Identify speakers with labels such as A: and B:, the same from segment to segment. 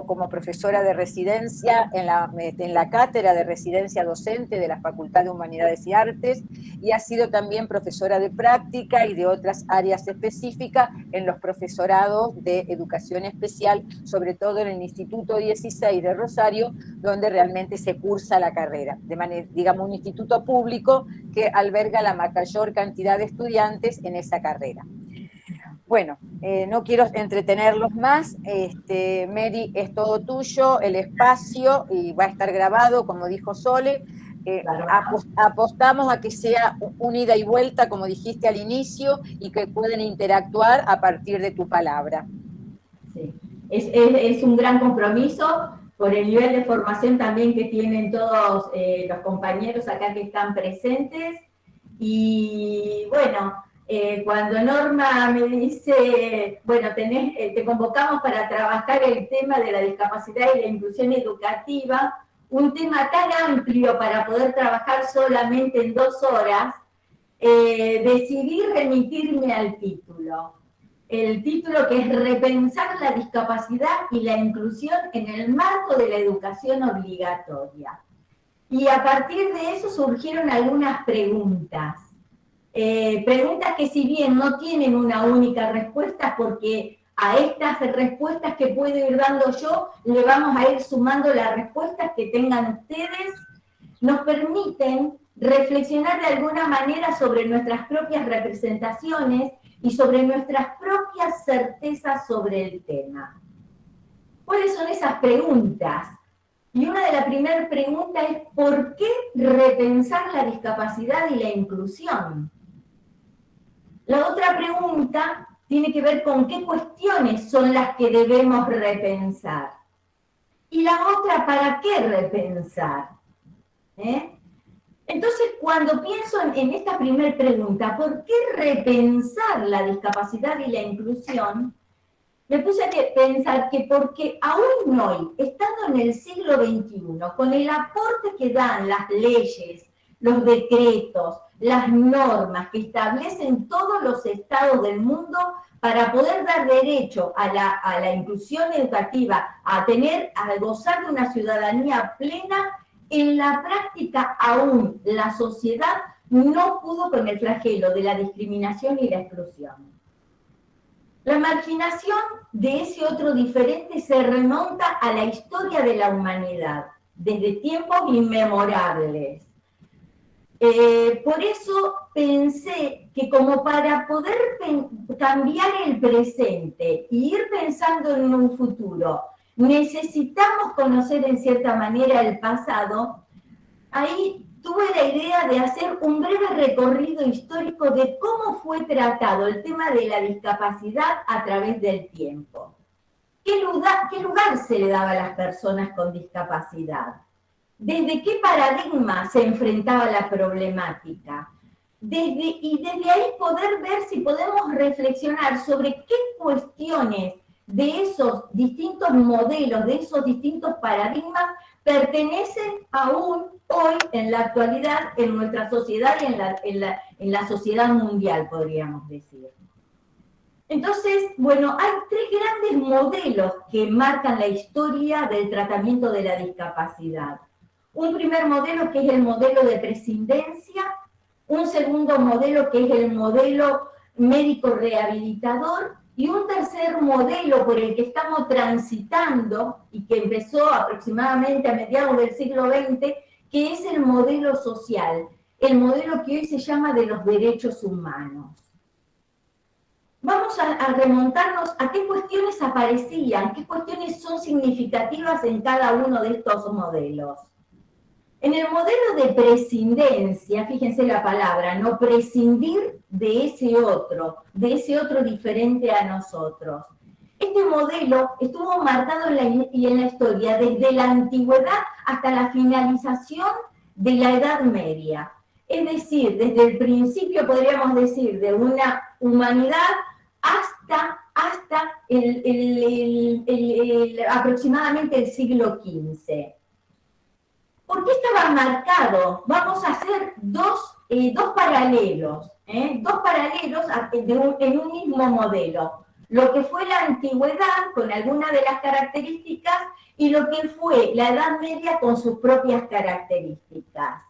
A: como profesora de residencia en la cátedra de residencia docente de la Facultad de Humanidades y Artes, y ha sido también profesora de práctica y de otras áreas específicas en los profesorados de educación especial, sobre todo en el Instituto 16 de Rosario, donde realmente se cursa la carrera, digamos un instituto público que alberga la mayor cantidad de estudiantes en esa carrera. Bueno, no quiero entretenerlos más. Mary, es todo tuyo, el espacio, y va a estar grabado, como dijo Sole. Apostamos a que sea un ida y vuelta, como dijiste al inicio, y que pueden interactuar a partir de tu palabra.
B: Sí, es un gran compromiso por el nivel de formación también que tienen todos los compañeros acá que están presentes. Y bueno, cuando Norma me dice, bueno, te convocamos para trabajar el tema de la discapacidad y la inclusión educativa, un tema tan amplio para poder trabajar solamente en 2 horas, decidí remitirme al título. El título que es Repensar la discapacidad y la inclusión en el marco de la educación obligatoria. Y a partir de eso surgieron algunas preguntas. Preguntas que si bien no tienen una única respuesta, porque a estas respuestas que puedo ir dando yo, le vamos a ir sumando las respuestas que tengan ustedes, nos permiten reflexionar de alguna manera sobre nuestras propias representaciones y sobre nuestras propias certezas sobre el tema. ¿Cuáles son esas preguntas? Y una de las primeras preguntas es ¿por qué repensar la discapacidad y la inclusión? La otra pregunta tiene que ver con qué cuestiones son las que debemos repensar. Y la otra, ¿para qué repensar? Entonces, cuando pienso en esta primera pregunta, ¿por qué repensar la discapacidad y la inclusión? Me puse a pensar que porque aún hoy, estando en el siglo XXI, con el aporte que dan las leyes, los decretos, las normas que establecen todos los estados del mundo para poder dar derecho a la inclusión educativa, a gozar de una ciudadanía plena, en la práctica aún la sociedad no pudo con el flagelo de la discriminación y la exclusión. La marginación de ese otro diferente se remonta a la historia de la humanidad, desde tiempos inmemorables. Por eso pensé que como para poder cambiar el presente e ir pensando en un futuro, necesitamos conocer en cierta manera el pasado. Ahí tuve la idea de hacer un breve recorrido histórico de cómo fue tratado el tema de la discapacidad a través del tiempo. ¿Qué lugar se le daba a las personas con discapacidad? ¿Desde qué paradigma se enfrentaba la problemática? Y desde ahí poder ver si podemos reflexionar sobre qué cuestiones de esos distintos modelos, de esos distintos paradigmas, pertenecen aún hoy, en la actualidad, en nuestra sociedad y en la sociedad mundial, podríamos decir. Entonces, bueno, hay 3 grandes modelos que marcan la historia del tratamiento de la discapacidad. Un primer modelo que es el modelo de prescindencia, un segundo modelo que es el modelo médico rehabilitador, y un tercer modelo por el que estamos transitando y que empezó aproximadamente a mediados del siglo XX, que es el modelo social, el modelo que hoy se llama de los derechos humanos. Vamos a remontarnos a qué cuestiones aparecían, qué cuestiones son significativas en cada uno de estos modelos. En el modelo de prescindencia, fíjense la palabra, no prescindir de ese otro diferente a nosotros. Este modelo estuvo marcado en la historia desde la antigüedad hasta la finalización de la Edad Media. Es decir, desde el principio, podríamos decir, de una humanidad hasta aproximadamente el siglo XV. ¿Por qué estaba marcado? Vamos a hacer dos paralelos en un mismo modelo. lo que fue la antigüedad con algunas de las características y lo que fue la Edad Media con sus propias características.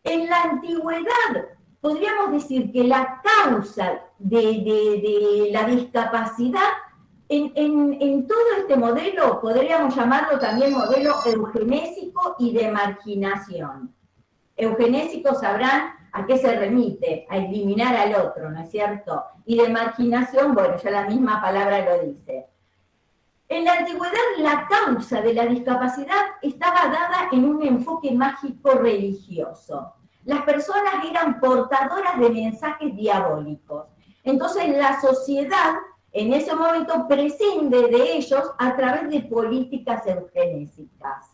B: En la antigüedad podríamos decir que la causa de la discapacidad en todo este modelo, podríamos llamarlo también modelo eugenésico y de marginación. Eugenésico sabrán a qué se remite, a eliminar al otro, ¿no es cierto? Y de marginación, bueno, ya la misma palabra lo dice. En la antigüedad la causa de la discapacidad estaba dada en un enfoque mágico religioso. Las personas eran portadoras de mensajes diabólicos. Entonces la sociedad en ese momento prescinde de ellos a través de políticas eugenésicas.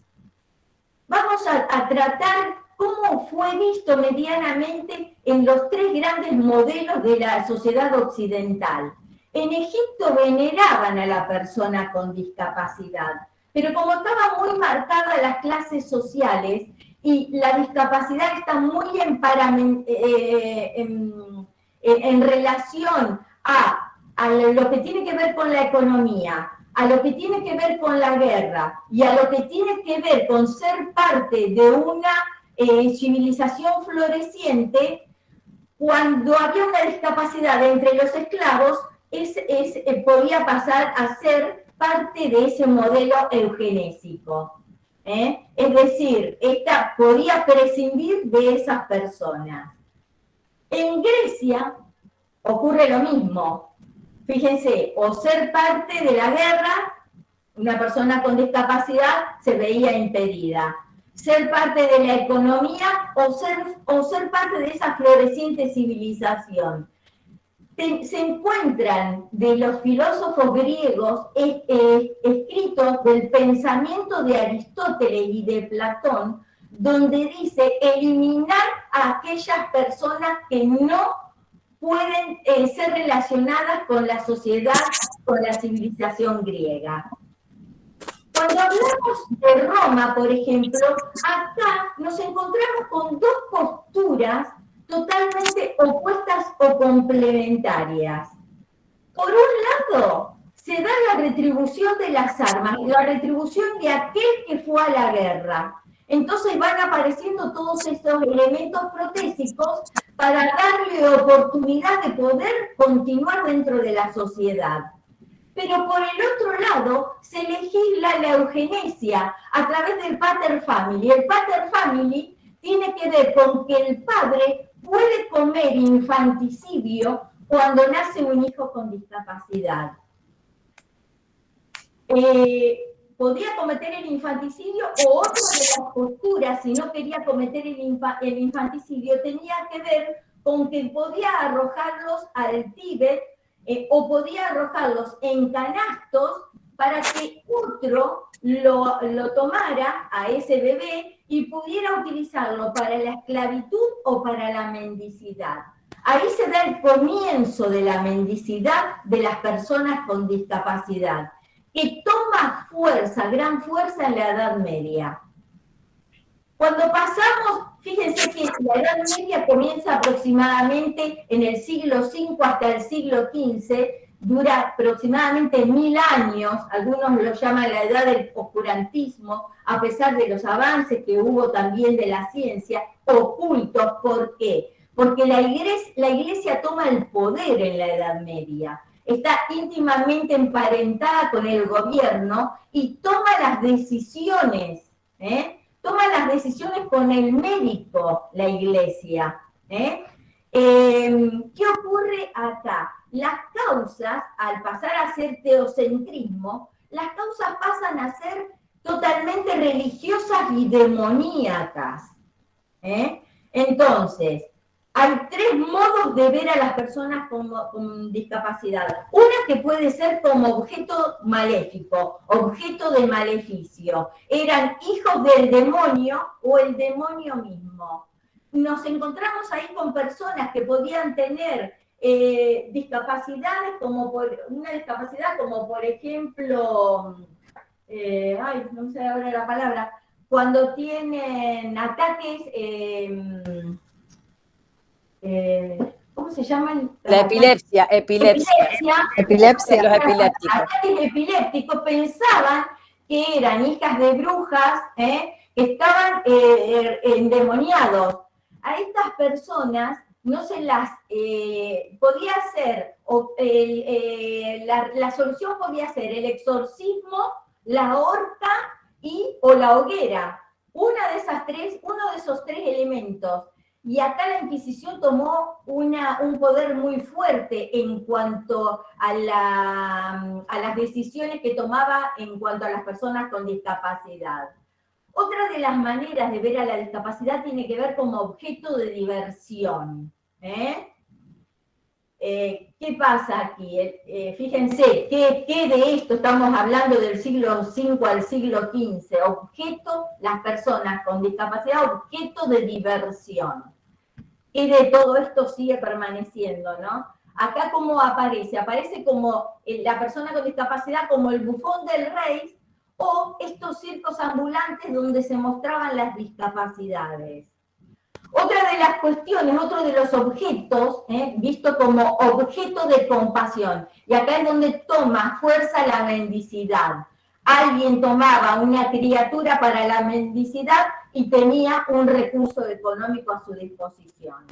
B: Vamos a tratar cómo fue visto medianamente en los tres grandes modelos de la sociedad occidental. En Egipto veneraban a la persona con discapacidad, pero como estaban muy marcadas las clases sociales y la discapacidad está muy en relación a lo que tiene que ver con la economía, a lo que tiene que ver con la guerra y a lo que tiene que ver con ser parte de una civilización floreciente, cuando había una discapacidad entre los esclavos, podía pasar a ser parte de ese modelo eugenésico. Es decir, esta podía prescindir de esas personas. En Grecia ocurre lo mismo. Fíjense, o ser parte de la guerra, una persona con discapacidad se veía impedida. Ser parte de la economía o ser parte de esa floreciente civilización. Se encuentran de los filósofos griegos escritos del pensamiento de Aristóteles y de Platón, donde dice eliminar a aquellas personas que no pueden ser relacionadas con la sociedad, con la civilización griega. Cuando hablamos de Roma, por ejemplo, acá nos encontramos con dos posturas totalmente opuestas o complementarias. Por un lado, se da la retribución de las armas, la retribución de aquel que fue a la guerra. Entonces van apareciendo todos estos elementos protésicos para darle oportunidad de poder continuar dentro de la sociedad. Pero por el otro lado, se legisla la eugenesia a través del pater family. El pater family tiene que ver con que el padre puede comer infanticidio cuando nace un hijo con discapacidad. Podía cometer el infanticidio o otra de las posturas, si no quería cometer el infanticidio, tenía que ver con que podía arrojarlos al Tíbet o podía arrojarlos en canastos para que otro lo tomara a ese bebé y pudiera utilizarlo para la esclavitud o para la mendicidad. Ahí se da el comienzo de la mendicidad de las personas con discapacidad, que toma fuerza, gran fuerza en la Edad Media. Cuando pasamos, fíjense que la Edad Media comienza aproximadamente en el siglo V hasta el siglo XV, dura aproximadamente 1000 años, algunos lo llaman la edad del oscurantismo, a pesar de los avances que hubo también de la ciencia, ocultos. ¿Por qué? Porque la iglesia toma el poder en la Edad Media, está íntimamente emparentada con el gobierno y toma las decisiones, toma las decisiones con el médico, la iglesia. ¿Qué ocurre acá? Las causas, al pasar a ser teocentrismo, las causas pasan a ser totalmente religiosas y demoníacas. Entonces, hay tres modos de ver a las personas con discapacidad. Una que puede ser como objeto maléfico, objeto de maleficio. Eran hijos del demonio o el demonio mismo. Nos encontramos ahí con personas que podían tener discapacidades, una discapacidad como por ejemplo, no sé ahora la palabra, cuando tienen ataques, ¿cómo se llaman?
A: La epilepsia.
B: Los
A: epilépticos.
B: Ataques epilépticos pensaban que eran hijas de brujas, que estaban endemoniados. A estas personas no se las podía hacer, la solución podía ser el exorcismo, la horca o la hoguera. Uno de esos tres elementos. Y acá la Inquisición tomó un poder muy fuerte en cuanto a las decisiones que tomaba en cuanto a las personas con discapacidad. Otra de las maneras de ver a la discapacidad tiene que ver como objeto de diversión. ¿Qué pasa aquí? Fíjense, ¿qué de esto estamos hablando del siglo V al siglo XV? Las personas con discapacidad, objeto de diversión. Y de todo esto sigue permaneciendo, ¿no? Acá cómo aparece como la persona con discapacidad como el bufón del rey o estos circos ambulantes donde se mostraban las discapacidades. Otra de las cuestiones, otro de los objetos, visto como objeto de compasión, y acá es donde toma fuerza la mendicidad. Alguien tomaba una criatura para la mendicidad y tenía un recurso económico a su disposición.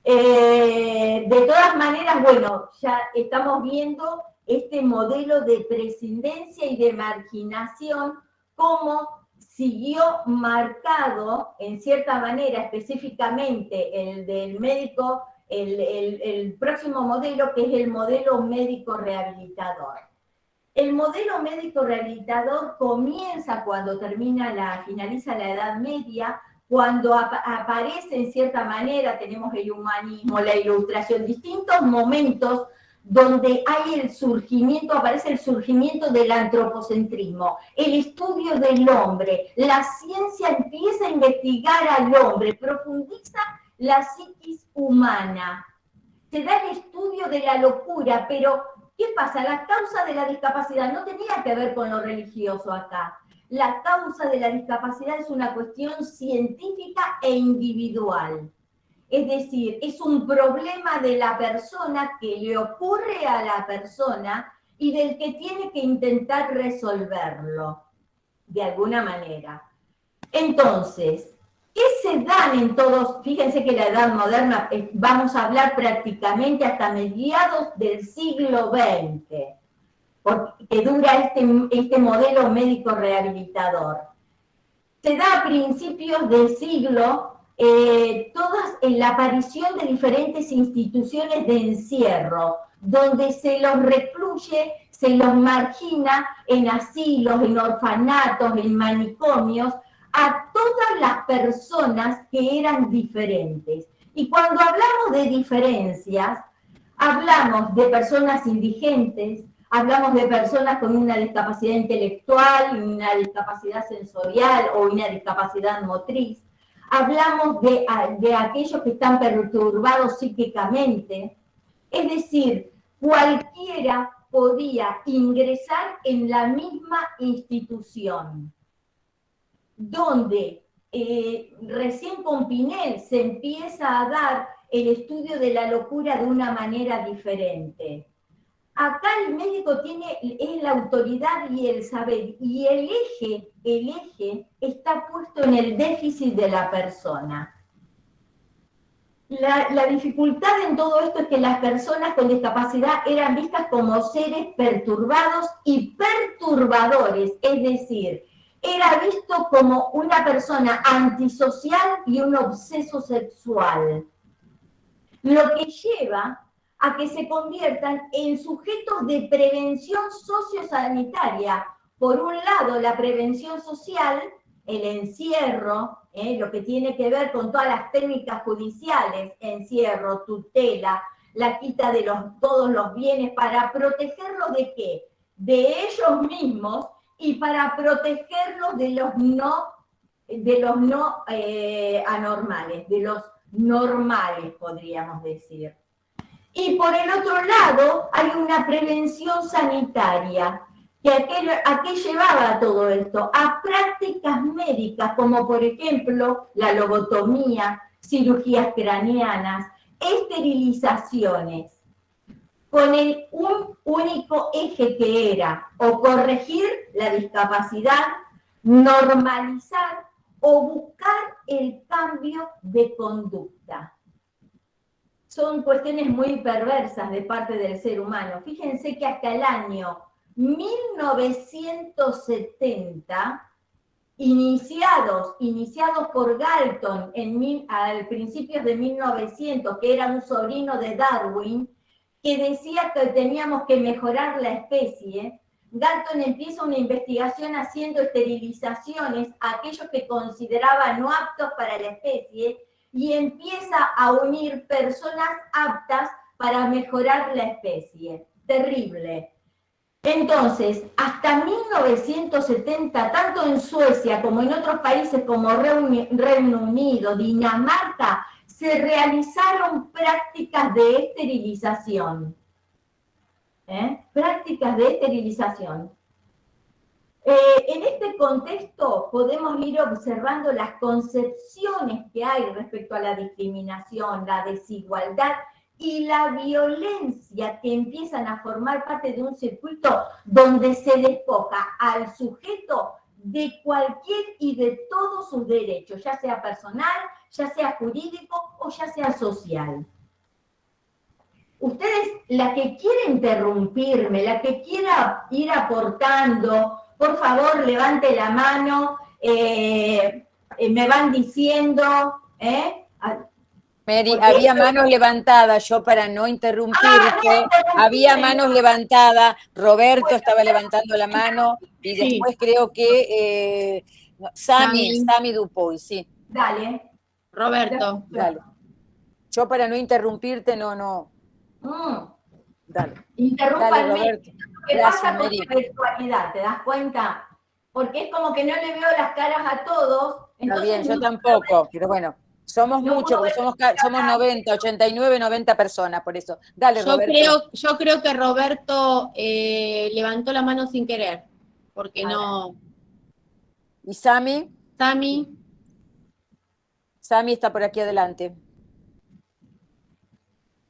B: De todas maneras, bueno, ya estamos viendo este modelo de prescindencia y de marginación, como siguió marcado, en cierta manera, específicamente el del médico, el próximo modelo, que es el modelo médico rehabilitador. El modelo médico rehabilitador comienza cuando finaliza la Edad Media, cuando aparece en cierta manera, tenemos el humanismo, la ilustración, distintos momentos donde aparece el surgimiento del antropocentrismo, el estudio del hombre, la ciencia empieza a investigar al hombre, profundiza la psiquis humana, se da el estudio de la locura, pero ¿qué pasa? La causa de la discapacidad no tenía que ver con lo religioso acá. La causa de la discapacidad es una cuestión científica e individual. Es decir, es un problema de la persona que le ocurre a la persona y del que tiene que intentar resolverlo de alguna manera. Entonces, ¿qué se dan en todos? Fíjense que la Edad Moderna, vamos a hablar prácticamente hasta mediados del siglo XX, porque dura este modelo médico rehabilitador. Se da a principios del siglo en la aparición de diferentes instituciones de encierro, donde se los recluye, se los margina en asilos, en orfanatos, en manicomios, a todas las personas que eran diferentes. Y cuando hablamos de diferencias, hablamos de personas indigentes, hablamos de personas con una discapacidad intelectual, una discapacidad sensorial o una discapacidad motriz. Hablamos de aquellos que están perturbados psíquicamente. Es decir, cualquiera podía ingresar en la misma institución, donde recién con Pinel se empieza a dar el estudio de la locura de una manera diferente. Acá el médico es la autoridad y el saber, y el eje está puesto en el déficit de la persona. La dificultad en todo esto es que las personas con discapacidad eran vistas como seres perturbados y perturbadores, es decir, era visto como una persona antisocial y un obseso sexual, lo que lleva a que se conviertan en sujetos de prevención sociosanitaria. Por un lado, la prevención social, el encierro, lo que tiene que ver con todas las técnicas judiciales, encierro, tutela, la quita de todos los bienes para protegerlos ¿de qué? De ellos mismos y para protegerlos de los no anormales, de los normales, podríamos decir. Y por el otro lado, hay una prevención sanitaria. ¿A qué llevaba todo esto? A prácticas médicas, como por ejemplo la lobotomía, cirugías craneanas, esterilizaciones con un único eje que era o corregir la discapacidad, normalizar o buscar el cambio de conducta. Son cuestiones muy perversas de parte del ser humano. Fíjense que hasta el año 1970, iniciados por Galton al principios de 1900, que era un sobrino de Darwin, que decía que teníamos que mejorar la especie, Galton empieza una investigación haciendo esterilizaciones a aquellos que consideraba no aptos para la especie y empieza a unir personas aptas para mejorar la especie. Terrible. Entonces, hasta 1970, tanto en Suecia como en otros países como Reino Unido, Dinamarca, se realizaron prácticas de esterilización. Prácticas de esterilización. En este contexto podemos ir observando las concepciones que hay respecto a la discriminación, la desigualdad y la violencia que empiezan a formar parte de un circuito donde se despoja al sujeto de cualquier y de todos sus derechos, ya sea personal, ya sea jurídico o ya sea social. Ustedes, la que quiera interrumpirme, la que quiera ir aportando, por favor, levante la mano, me van diciendo,
A: Mary, había manos levantadas, yo para no interrumpirte, había manos levantadas, Roberto estaba levantando la mano, y después creo que Sami Dupuy, sí.
B: Dale.
C: Roberto.
A: Dale. Yo para no interrumpirte, no. Dale.
B: Interrúmpanme.
A: Dale, Roberto.
B: ¿Qué pasa con la virtualidad? ¿Te das cuenta? Porque es como que no le veo las caras a todos.
A: Está bien, yo tampoco, pero bueno, somos muchos, porque somos 90, 89, 90 personas, por eso. Dale, Roberto.
C: Yo creo que Roberto levantó la mano sin querer, porque no...
A: ¿Y Sami?
C: Sami
A: está por aquí adelante.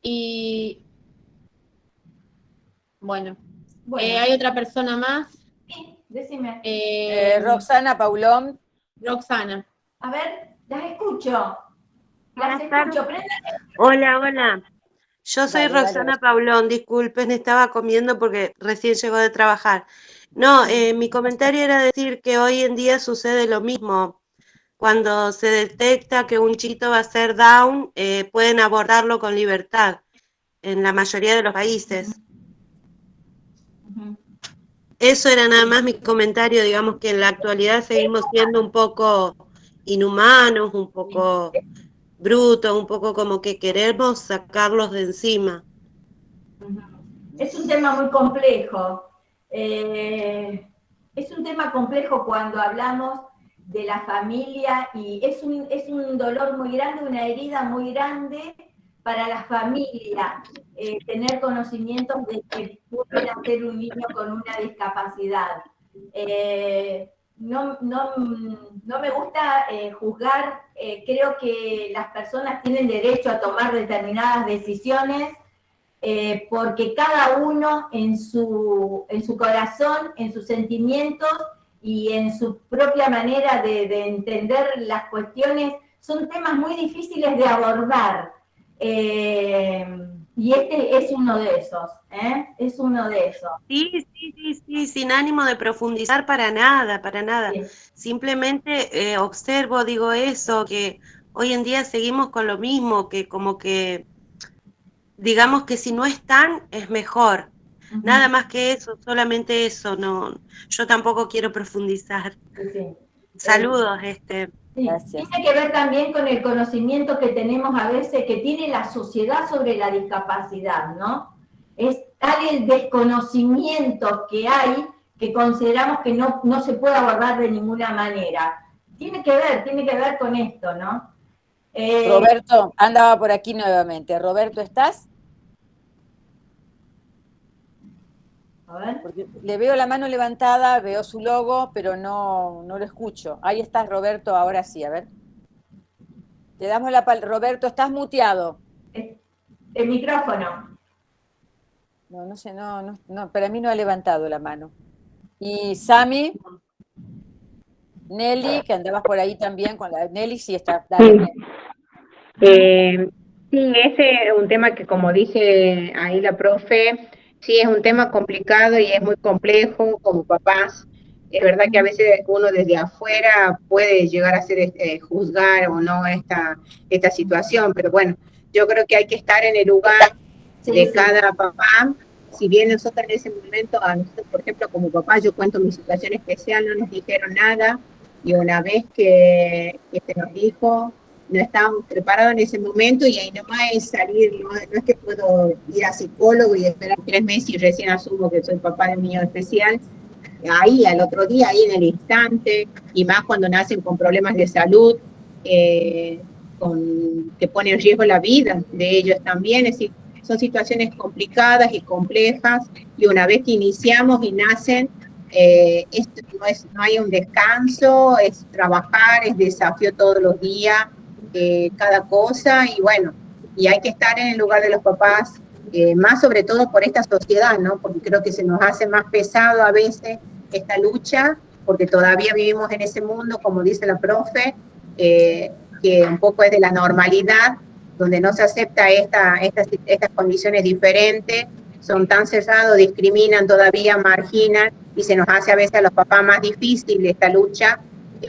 C: Y... Bueno. ¿Hay otra persona más?
B: Sí, decime.
A: Roxana Paulón.
C: Roxana.
B: A ver, las escucho.
D: Hola. Yo soy Roxana Paulón, disculpen, estaba comiendo porque recién llegó de trabajar. No, mi comentario era decir que hoy en día sucede lo mismo. Cuando se detecta que un chiquito va a ser Down, pueden abordarlo con libertad en la mayoría de los países. Eso era nada más mi comentario, digamos que en la actualidad seguimos siendo un poco inhumanos, un poco brutos, un poco como que queremos sacarlos de encima.
B: Es un tema muy complejo. Es un tema complejo cuando hablamos de la familia y es un dolor muy grande, una herida muy grande para la familia, tener conocimientos de que puede nacer un niño con una discapacidad. No me gusta juzgar, creo que las personas tienen derecho a tomar determinadas decisiones, porque cada uno en su corazón, en sus sentimientos y en su propia manera de entender las cuestiones, son temas muy difíciles de abordar. Y este es uno de esos, es uno de esos.
D: Sí, sin ánimo de profundizar para nada. Sí. Simplemente observo, digo eso, que hoy en día seguimos con lo mismo, que como que digamos que si no están, es mejor. Nada más que eso, solamente eso, no, yo tampoco quiero profundizar.
B: Sí.
D: Saludos,
B: Sí. Tiene que ver también con el conocimiento que tenemos a veces, que tiene la sociedad sobre la discapacidad, ¿no? Es tal el desconocimiento que hay que consideramos que no se puede abordar de ninguna manera. Tiene que ver con esto, ¿no?
A: Roberto andaba por aquí nuevamente. Roberto, ¿estás?
B: A ver.
A: Porque le veo la mano levantada, veo su logo, pero no lo escucho. Ahí estás, Roberto, ahora sí, a ver. Te damos la palabra. Roberto, estás muteado.
B: El micrófono.
A: No sé, no, para mí no ha levantado la mano. Y Sami, Nelly, que andabas por ahí también con la Nelly, sí está, dale.
E: Sí, ese es un tema que, como dice ahí la profe, sí es un tema complicado y es muy complejo como papás. Es verdad que a veces uno desde afuera puede llegar a ser, juzgar o no esta situación, pero bueno, yo creo que hay que estar en el lugar de cada papá. Si bien nosotros en ese momento, a nosotros, por ejemplo, como papá, yo cuento mi situación especial, no nos dijeron nada, y una vez que se nos dijo, no estábamos preparados en ese momento, y ahí nomás es salir, no es que puedo ir a psicólogo y esperar 3 meses y recién asumo que soy papá de un niño especial. Ahí, al otro día, ahí en el instante, y más cuando nacen con problemas de salud, que pone en riesgo la vida de ellos también. Es decir, son situaciones complicadas y complejas, y una vez que iniciamos y nacen, esto no hay un descanso, es trabajar, es desafío todos los días, cada cosa, y bueno, y hay que estar en el lugar de los papás, más sobre todo por esta sociedad, ¿no? Porque creo que se nos hace más pesado a veces esta lucha, porque todavía vivimos en ese mundo, como dice la profe, que un poco es de la normalidad, donde no se acepta estas condiciones diferentes, son tan cerrados, discriminan todavía, marginan, y se nos hace a veces a los papás más difícil esta lucha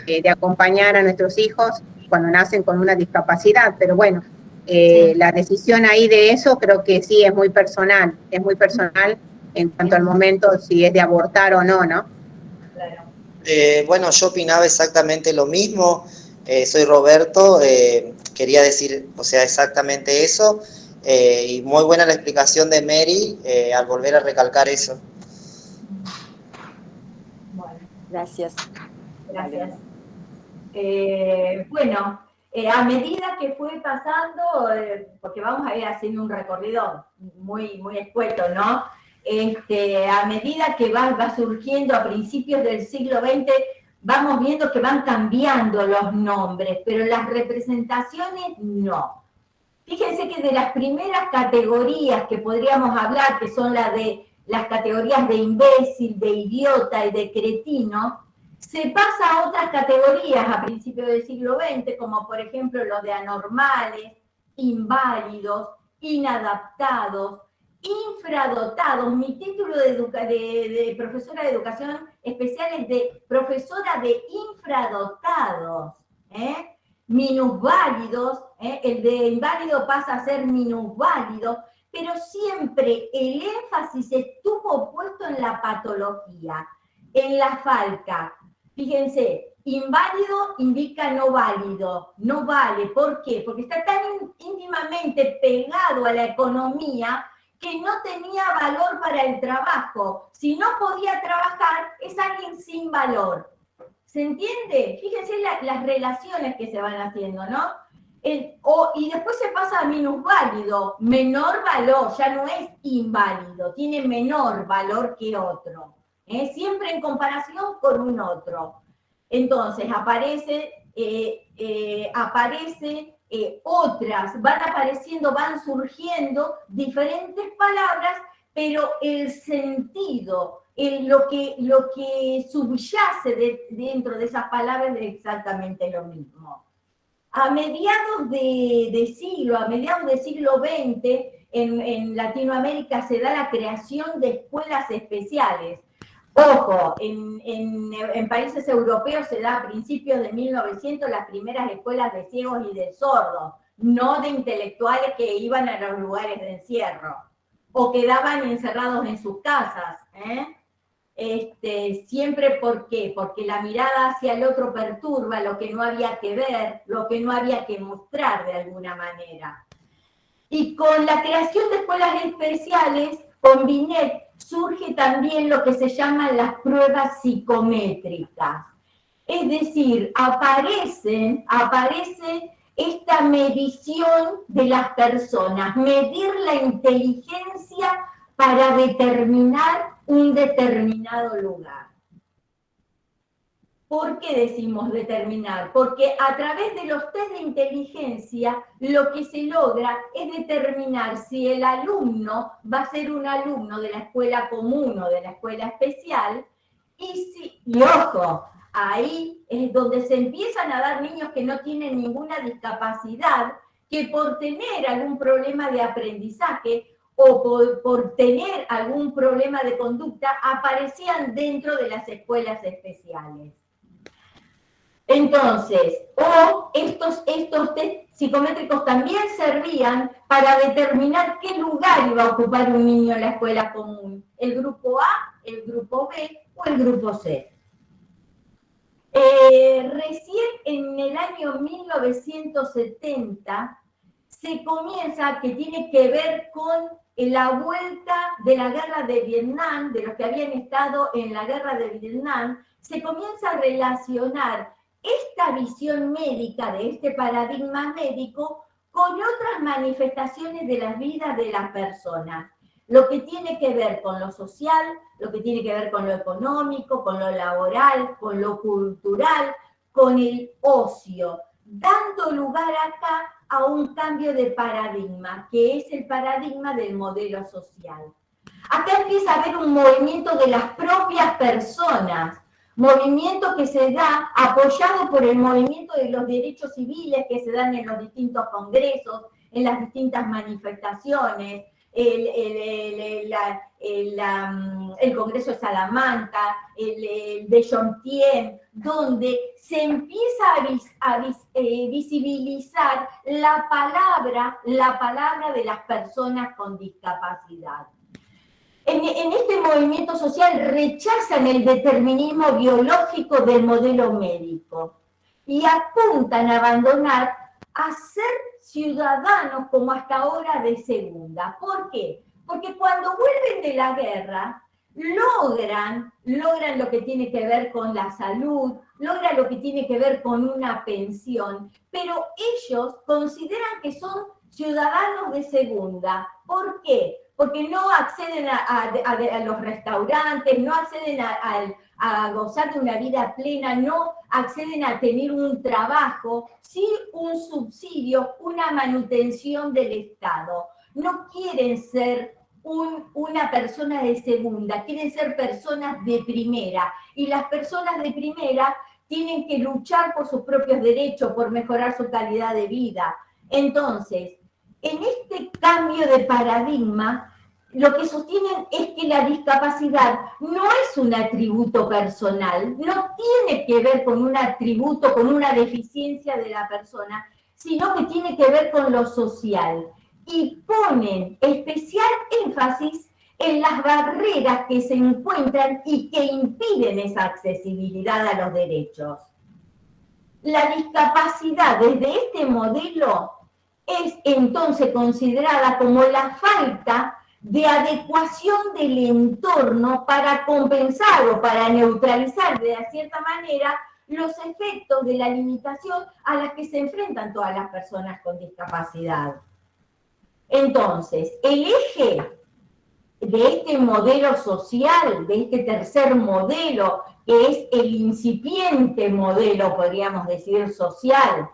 E: de acompañar a nuestros hijos cuando nacen con una discapacidad. Pero bueno, la decisión ahí de eso creo que sí es muy personal en cuanto al momento si es de abortar o no, ¿no?
F: Bueno, yo opinaba exactamente lo mismo. Soy Roberto, quería decir, o sea, exactamente eso, y muy buena la explicación de Mary al volver a recalcar eso.
B: Bueno,
A: Gracias.
B: Bueno, a medida que fue pasando, porque vamos a ir haciendo un recorrido muy, muy escueto, ¿no? A medida que va surgiendo a principios del siglo XX, vamos viendo que van cambiando los nombres, pero las representaciones no. Fíjense que de las primeras categorías que podríamos hablar, que son las categorías de imbécil, de idiota y de cretino, se pasa a otras categorías a principios del siglo XX, como por ejemplo los de anormales, inválidos, inadaptados, infradotados. Mi título de profesora de educación especial es de profesora de infradotados, minusválidos, el de inválido pasa a ser minusválido, pero siempre el énfasis estuvo puesto en la patología, en la falta. Fíjense, inválido indica no válido, no vale. ¿Por qué? Porque está tan íntimamente pegado a la economía que no tenía valor para el trabajo. Si no podía trabajar, es alguien sin valor. ¿Se entiende? Fíjense las relaciones que se van haciendo, ¿no? Y después se pasa a minusválido, menor valor, ya no es inválido, tiene menor valor que otro. Siempre en comparación con un otro. Entonces aparece otras, van apareciendo, van surgiendo diferentes palabras, pero el sentido, lo que subyace dentro de esas palabras es exactamente lo mismo. A mediados de siglo XX, en Latinoamérica se da la creación de escuelas especiales. Ojo, en países europeos se da a principios de 1900 las primeras escuelas de ciegos y de sordos, no de intelectuales que iban a los lugares de encierro o quedaban encerrados en sus casas. Siempre, ¿por qué? Porque la mirada hacia el otro perturba lo que no había que ver, lo que no había que mostrar de alguna manera. Y con la creación de escuelas especiales, con Binet, surge también lo que se llaman las pruebas psicométricas. Es decir, aparece esta medición de las personas, medir la inteligencia para determinar un determinado lugar. ¿Por qué decimos determinar? Porque a través de los test de inteligencia lo que se logra es determinar si el alumno va a ser un alumno de la escuela común o de la escuela especial, y ojo, ahí es donde se empiezan a dar niños que no tienen ninguna discapacidad, que por tener algún problema de aprendizaje o por tener algún problema de conducta aparecían dentro de las escuelas especiales. Entonces, estos test psicométricos también servían para determinar qué lugar iba a ocupar un niño en la escuela común, el grupo A, el grupo B o el grupo C. Recién en el año 1970 se comienza, que tiene que ver con la vuelta de la guerra de Vietnam, de los que habían estado en la guerra de Vietnam, se comienza a relacionar esta visión médica de este paradigma médico con otras manifestaciones de la vida de las personas. Lo que tiene que ver con lo social, lo que tiene que ver con lo económico, con lo laboral, con lo cultural, con el ocio, dando lugar acá a un cambio de paradigma, que es el paradigma del modelo social. Acá empieza a haber un movimiento de las propias personas, movimiento que se da apoyado por el movimiento de los derechos civiles que se dan en los distintos congresos, en las distintas manifestaciones, el Congreso de Salamanca, el de Chontién, donde se empieza a visibilizar la palabra de las personas con discapacidad. En este movimiento social rechazan el determinismo biológico del modelo médico y apuntan a abandonar a ser ciudadanos como hasta ahora de segunda. ¿Por qué? Porque cuando vuelven de la guerra, logran lo que tiene que ver con la salud, logran lo que tiene que ver con una pensión, pero ellos consideran que son ciudadanos de segunda. ¿Por qué? Porque no acceden a los restaurantes, no acceden a gozar de una vida plena, no acceden a tener un trabajo, sí un subsidio, una manutención del Estado. No quieren ser una persona de segunda, quieren ser personas de primera. Y las personas de primera tienen que luchar por sus propios derechos, por mejorar su calidad de vida. Entonces, en este cambio de paradigma, lo que sostienen es que la discapacidad no es un atributo personal, no tiene que ver con un atributo, con una deficiencia de la persona, sino que tiene que ver con lo social. Y ponen especial énfasis en las barreras que se encuentran y que impiden esa accesibilidad a los derechos. La discapacidad desde este modelo es entonces considerada como la falta de adecuación del entorno para compensar o para neutralizar de cierta manera los efectos de la limitación a las que se enfrentan todas las personas con discapacidad. Entonces, el eje de este modelo social, de este tercer modelo, que es el incipiente modelo, podríamos decir, social,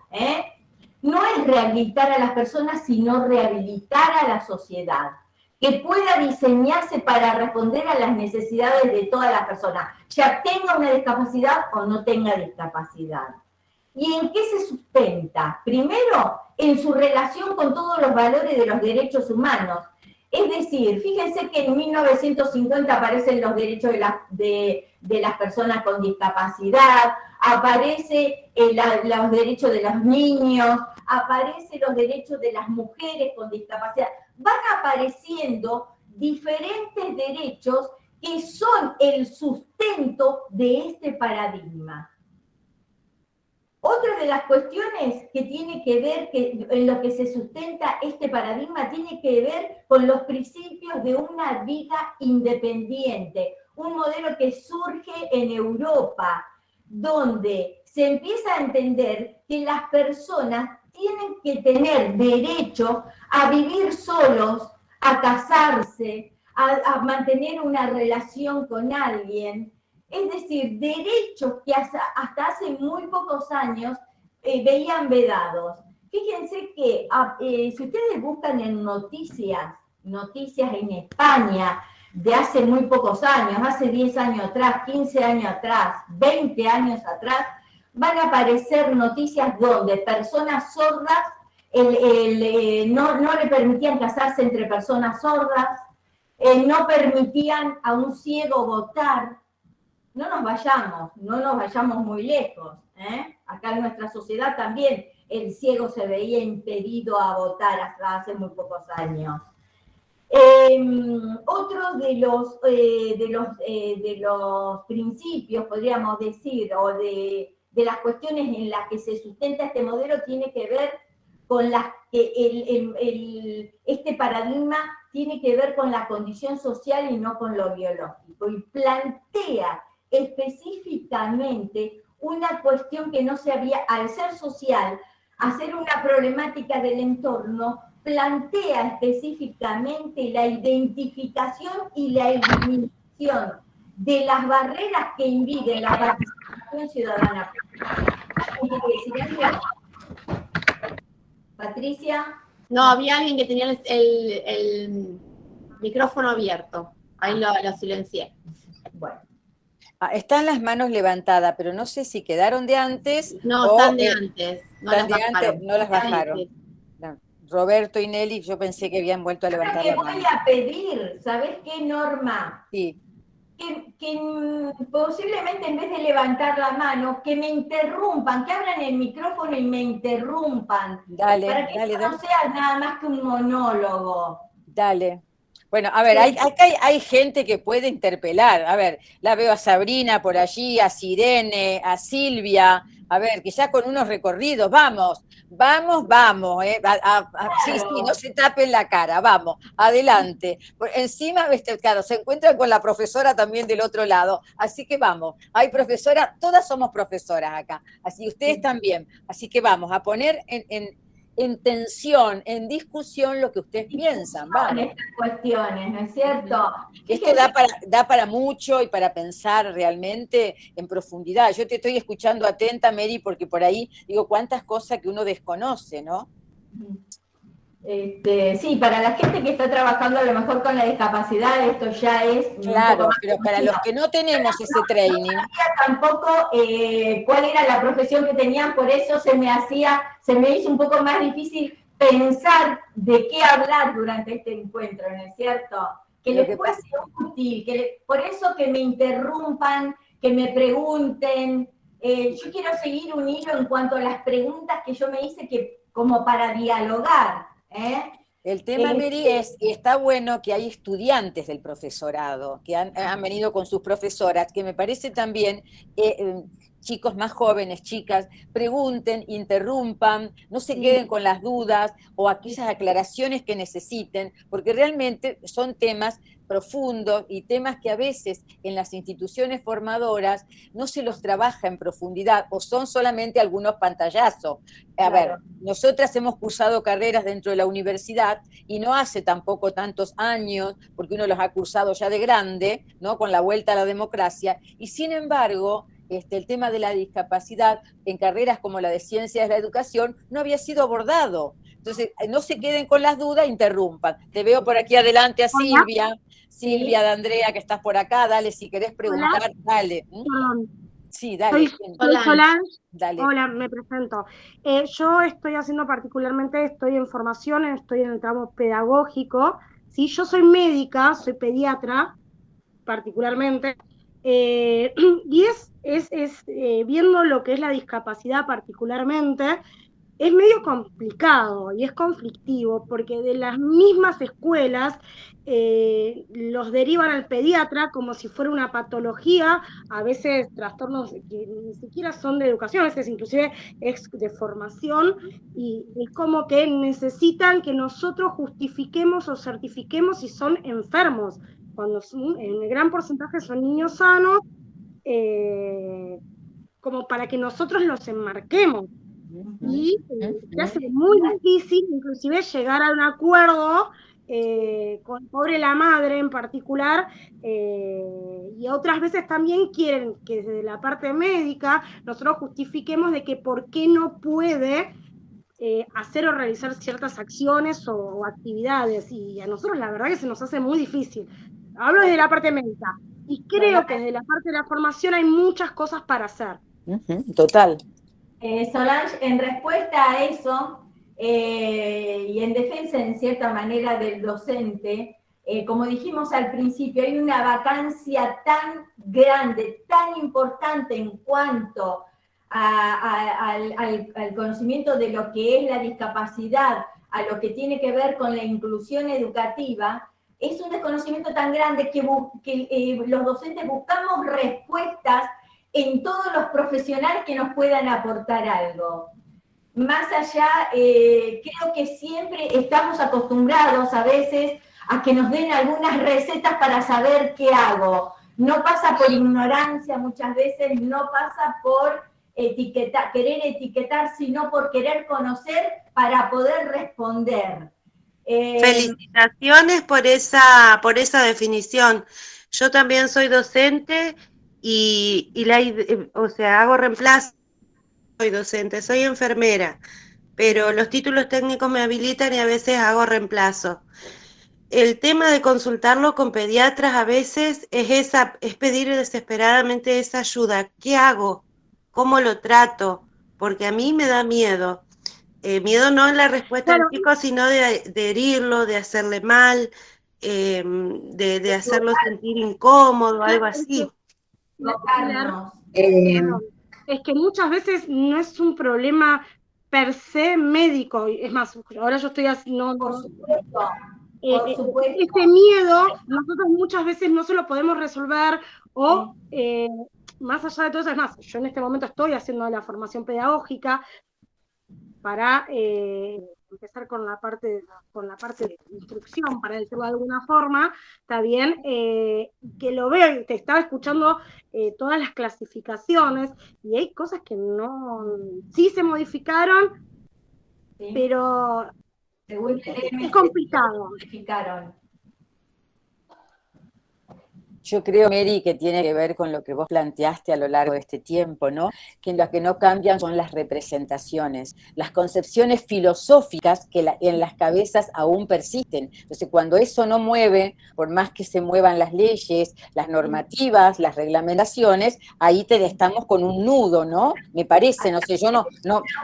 B: no es rehabilitar a las personas, sino rehabilitar a la sociedad, que pueda diseñarse para responder a las necesidades de todas las personas, ya tenga una discapacidad o no tenga discapacidad. ¿Y en qué se sustenta? Primero, en su relación con todos los valores de los derechos humanos. Es decir, fíjense que en 1950 aparecen los derechos de las personas con discapacidad, aparecen los derechos de los niños, aparecen los derechos de las mujeres con discapacidad. Van apareciendo diferentes derechos que son el sustento de este paradigma. Otra de las cuestiones que tiene que ver, en lo que se sustenta este paradigma, tiene que ver con los principios de una vida independiente, un modelo que surge en Europa, donde se empieza a entender que las personas tienen que tener derecho a vivir solos, a casarse, a mantener una relación con alguien, Es decir, derechos que hasta hace muy pocos años veían vedados. Fíjense que si ustedes buscan en noticias en España de hace muy pocos años, hace 10 años atrás, 15 años atrás, 20 años atrás, van a aparecer noticias donde personas sordas no le permitían casarse entre personas sordas, no permitían a un ciego votar. No nos vayamos muy lejos. Acá en nuestra sociedad también el ciego se veía impedido a votar hasta hace muy pocos años. Otro de los principios, podríamos decir, o de las cuestiones en las que se sustenta este modelo tiene que ver con este paradigma tiene que ver con la condición social y no con lo biológico, y plantea específicamente una cuestión que no se había, al ser social, hacer una problemática del entorno, plantea específicamente la identificación y la eliminación de las barreras que impiden la participación ciudadana. ¿Quiere decir algo? Patricia.
C: No, había alguien que tenía el micrófono abierto. Ahí lo silencié.
B: Bueno.
A: Están las manos levantadas, pero no sé si quedaron de antes.
C: No, están de antes. No
A: las bajaron. No. Roberto y Nelly, yo pensé que habían vuelto a levantar la mano.
B: Voy a pedir, ¿sabés qué, Norma?
A: Sí.
B: Que posiblemente en vez de levantar la mano, que me interrumpan, que abran el micrófono y me interrumpan.
A: Dale,
B: para que
A: dale,
B: no sea nada más que un monólogo.
A: Dale. Bueno, a ver, hay gente que puede interpelar. A ver, la veo a Sabrina por allí, a Sirene, a Silvia. A ver, que ya con unos recorridos, vamos. Sí, no se tapen la cara, vamos, adelante. Encima, claro, se encuentran con la profesora también del otro lado, así que vamos, hay profesoras, todas somos profesoras acá, así ustedes también, así que vamos a poner en tensión, en discusión lo que ustedes piensan, vamos.
B: Estas cuestiones, ¿no es cierto?
A: Esto da para mucho y para pensar realmente en profundidad. Yo te estoy escuchando atenta, Mary, porque por ahí digo cuántas cosas que uno desconoce, ¿no?
B: Sí, para la gente que está trabajando a lo mejor con la discapacidad, esto ya es...
A: Claro, pero para los que no tenemos ese training...
B: No sabía tampoco cuál era la profesión que tenían, por eso se me hizo un poco más difícil pensar de qué hablar durante este encuentro, ¿no es cierto? Que les pueda ser útil, por eso que me interrumpan, que me pregunten. Yo quiero seguir un hilo en cuanto a las preguntas que yo me hice, como para dialogar.
A: El tema, Mary, y está bueno que hay estudiantes del profesorado que han venido con sus profesoras, que me parece también, chicos más jóvenes, chicas, pregunten, interrumpan, no se queden con las dudas o aquellas aclaraciones que necesiten, porque realmente son temas profundos y temas que a veces en las instituciones formadoras no se los trabaja en profundidad o son solamente algunos pantallazos. A ver, nosotras hemos cursado carreras dentro de la universidad y no hace tampoco tantos años, porque uno los ha cursado ya de grande, ¿no? Con la vuelta a la democracia, y sin embargo, el tema de la discapacidad en carreras como la de Ciencias de la Educación no había sido abordado. Entonces, no se queden con las dudas, interrumpan. Te veo por aquí adelante a Silvia. Silvia de Andrea, que estás por acá, dale, si querés preguntar,
G: hola.
A: dale.
G: Perdón.
A: Sí, dale.
G: Soy Solange.
A: Dale.
G: Hola, me presento. Yo estoy haciendo estoy en formación, estoy en el tramo pedagógico. ¿Sí? Yo soy médica, soy pediatra, particularmente, y viendo lo que es la discapacidad particularmente, es medio complicado y es conflictivo, porque de las mismas escuelas los derivan al pediatra como si fuera una patología, a veces trastornos que ni siquiera son de educación, a veces inclusive es de formación, y es como que necesitan que nosotros justifiquemos o certifiquemos si son enfermos, cuando en el gran porcentaje son niños sanos, como para que nosotros los enmarquemos. Y se hace muy difícil inclusive llegar a un acuerdo con pobre la madre en particular, y otras veces también quieren que desde la parte médica nosotros justifiquemos de que por qué no puede hacer o realizar ciertas acciones o actividades, y a nosotros la verdad que se nos hace muy difícil. Hablo desde la parte médica, y creo que desde la parte de la formación hay muchas cosas para hacer.
A: Total.
B: Solange, en respuesta a eso, y en defensa en cierta manera del docente, como dijimos al principio, hay una vacancia tan grande, tan importante en cuanto al conocimiento de lo que es la discapacidad, a lo que tiene que ver con la inclusión educativa. Es un desconocimiento tan grande que los docentes buscamos respuestas en todos los profesionales que nos puedan aportar algo. Más allá, creo que siempre estamos acostumbrados a veces a que nos den algunas recetas para saber qué hago. No pasa por ignorancia muchas veces, no pasa por querer etiquetar, sino por querer conocer para poder responder.
D: Felicitaciones por esa definición. Yo también soy docente o sea, hago reemplazo, soy docente, soy enfermera, pero los títulos técnicos me habilitan y a veces hago reemplazo. El tema de consultarlo con pediatras a veces es pedir desesperadamente esa ayuda. ¿Qué hago? ¿Cómo lo trato? Porque a mí me da miedo. Miedo no en la respuesta del chico, sino de herirlo, de hacerle mal, de hacerlo sentir incómodo, algo así.
G: Es que muchas veces no es un problema per se médico, es más, ahora yo estoy haciendo...
B: Por supuesto.
G: Este miedo nosotros muchas veces no se lo podemos resolver o más allá de todo eso, es más, yo en este momento estoy haciendo la formación pedagógica para empezar con la parte de instrucción, para decirlo de alguna forma, está bien, que lo veo, te estaba escuchando todas las clasificaciones, y hay cosas que no, sí se modificaron, sí, pero es complicado.
A: Yo creo, Mary, que tiene que ver con lo que vos planteaste a lo largo de este tiempo, ¿no? Que lo que no cambian son las representaciones, las concepciones filosóficas que en las cabezas aún persisten. Entonces, cuando eso no mueve, por más que se muevan las leyes, las normativas, las reglamentaciones, ahí estamos con un nudo, ¿no? Me parece, no sé, yo no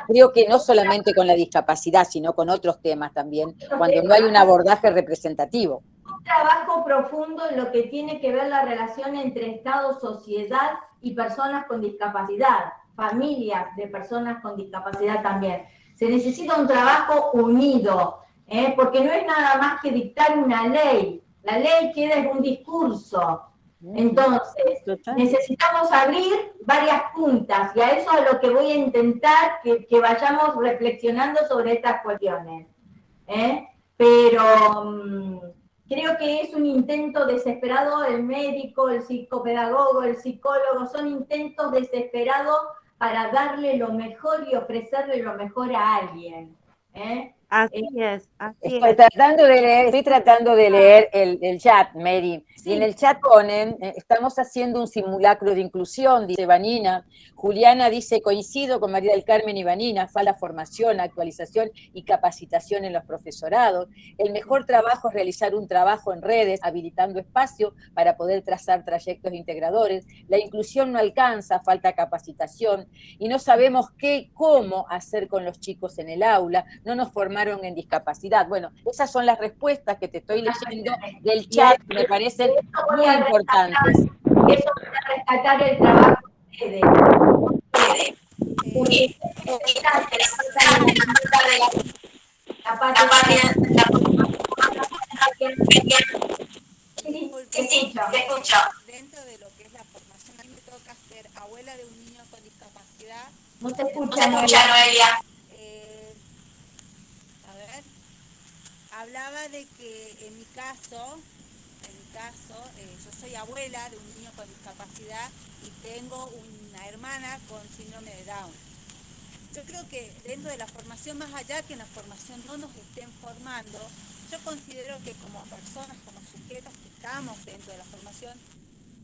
A: creo que no solamente con la discapacidad, sino con otros temas también, cuando no hay un abordaje representativo.
B: Un trabajo profundo en lo que tiene que ver la relación entre Estado, sociedad y personas con discapacidad, familias de personas con discapacidad también. Se necesita un trabajo unido, porque no es nada más que dictar una ley. La ley queda en un discurso. Entonces, necesitamos abrir varias puntas, y a eso es a lo que voy a intentar que vayamos reflexionando sobre estas cuestiones. Pero... creo que es un intento desesperado, el médico, el psicopedagogo, el psicólogo, son intentos desesperados para darle lo mejor y ofrecerle lo mejor a alguien.
D: Así es.
A: Estoy tratando de leer el chat, Mary. Sí. Y en el chat ponen, estamos haciendo un simulacro de inclusión, dice Vanina. Juliana dice, coincido con María del Carmen y Vanina, falta formación, actualización y capacitación en los profesorados. El mejor trabajo es realizar un trabajo en redes, habilitando espacio para poder trazar trayectos integradores. La inclusión no alcanza, falta capacitación, y no sabemos cómo hacer con los chicos en el aula, no nos formaron en discapacidad. Bueno, esas son las respuestas que te estoy leyendo del chat, que me parecen muy importantes.
B: Eso voy a rescatar el trabajo de
H: Dentro de lo que es la formación, a mí me toca ser abuela de un niño con discapacidad.
B: No te escucha, Noelia.
H: Hablaba de que en mi caso, yo soy abuela de un niño con discapacidad y tengo una hermana con síndrome de Down. Yo creo que dentro de la formación, más allá que en la formación no nos estén formando, yo considero que como personas, como sujetos que estamos dentro de la formación,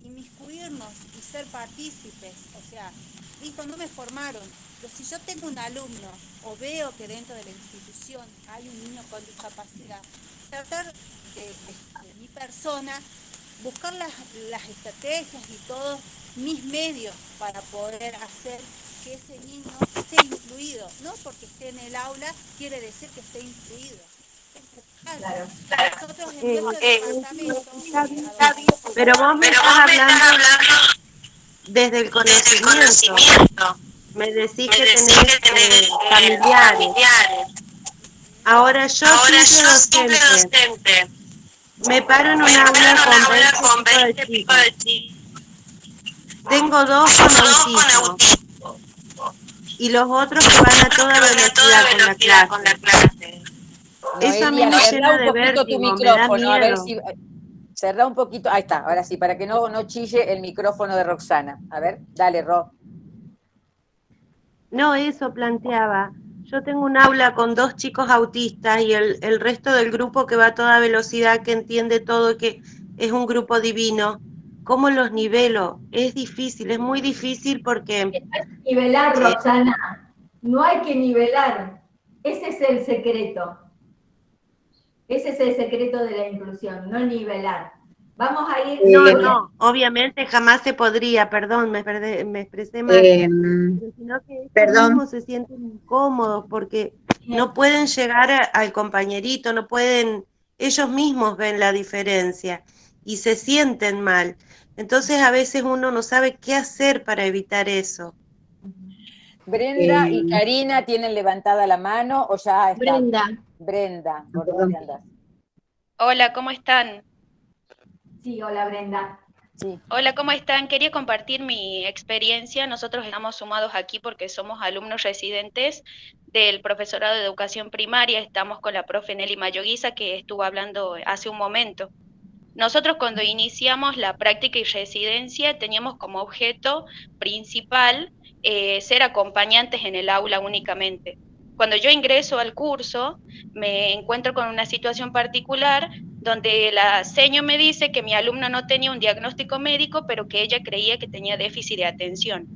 H: inmiscuirnos y ser partícipes, o sea, listo, no me formaron, pero si yo tengo un alumno o veo que dentro de la institución hay un niño con discapacidad, tratar de mi persona, buscar las estrategias y todos mis medios para poder hacer que ese niño sea incluido, no porque esté en el aula quiere decir que esté incluido.
B: Claro.
H: Nosotros en nuestro departamento,
D: pero vos me estás hablando desde el conocimiento. Me decís que tenés familiares. Ahora yo simple docente. Me paro en un aula con 20 chicos. Tengo 2 con autismo. Y los otros que van a toda velocidad con la clase. Eso a mí me llena de vértigo, me da miedo.
A: A ver si, cerrá un poquito, ahí está, ahora sí, para que no chille el micrófono de Roxana. A ver, dale, Ro.
D: No, eso planteaba. Yo tengo un aula con 2 chicos autistas y el resto del grupo que va a toda velocidad, que entiende todo, que es un grupo divino. ¿Cómo los nivelo? Es difícil, es muy difícil porque...
B: No hay que nivelar, Roxana. No hay que nivelar. Ese es el secreto. Ese es el secreto de la inclusión, no nivelar. Vamos a ir...
D: No, obviamente jamás se podría, perdón, me expresé mal. Sino que ellos mismos se sienten incómodos porque no pueden llegar al compañerito, no pueden, ellos mismos ven la diferencia y se sienten mal. Entonces a veces uno no sabe qué hacer para evitar eso.
A: Brenda y Karina tienen levantada la mano o ya está. Brenda, ¿por dónde andas?
I: Hola, ¿cómo están?
B: Sí, hola Brenda.
A: Sí.
I: Hola, ¿cómo están? Quería compartir mi experiencia. Nosotros estamos sumados aquí porque somos alumnos residentes del profesorado de educación primaria. Estamos con la profe Nelly Mayoguiza, que estuvo hablando hace un momento. Nosotros cuando iniciamos la práctica y residencia teníamos como objeto principal ser acompañantes en el aula únicamente. Cuando yo ingreso al curso, me encuentro con una situación particular donde la seño me dice que mi alumno no tenía un diagnóstico médico, pero que ella creía que tenía déficit de atención.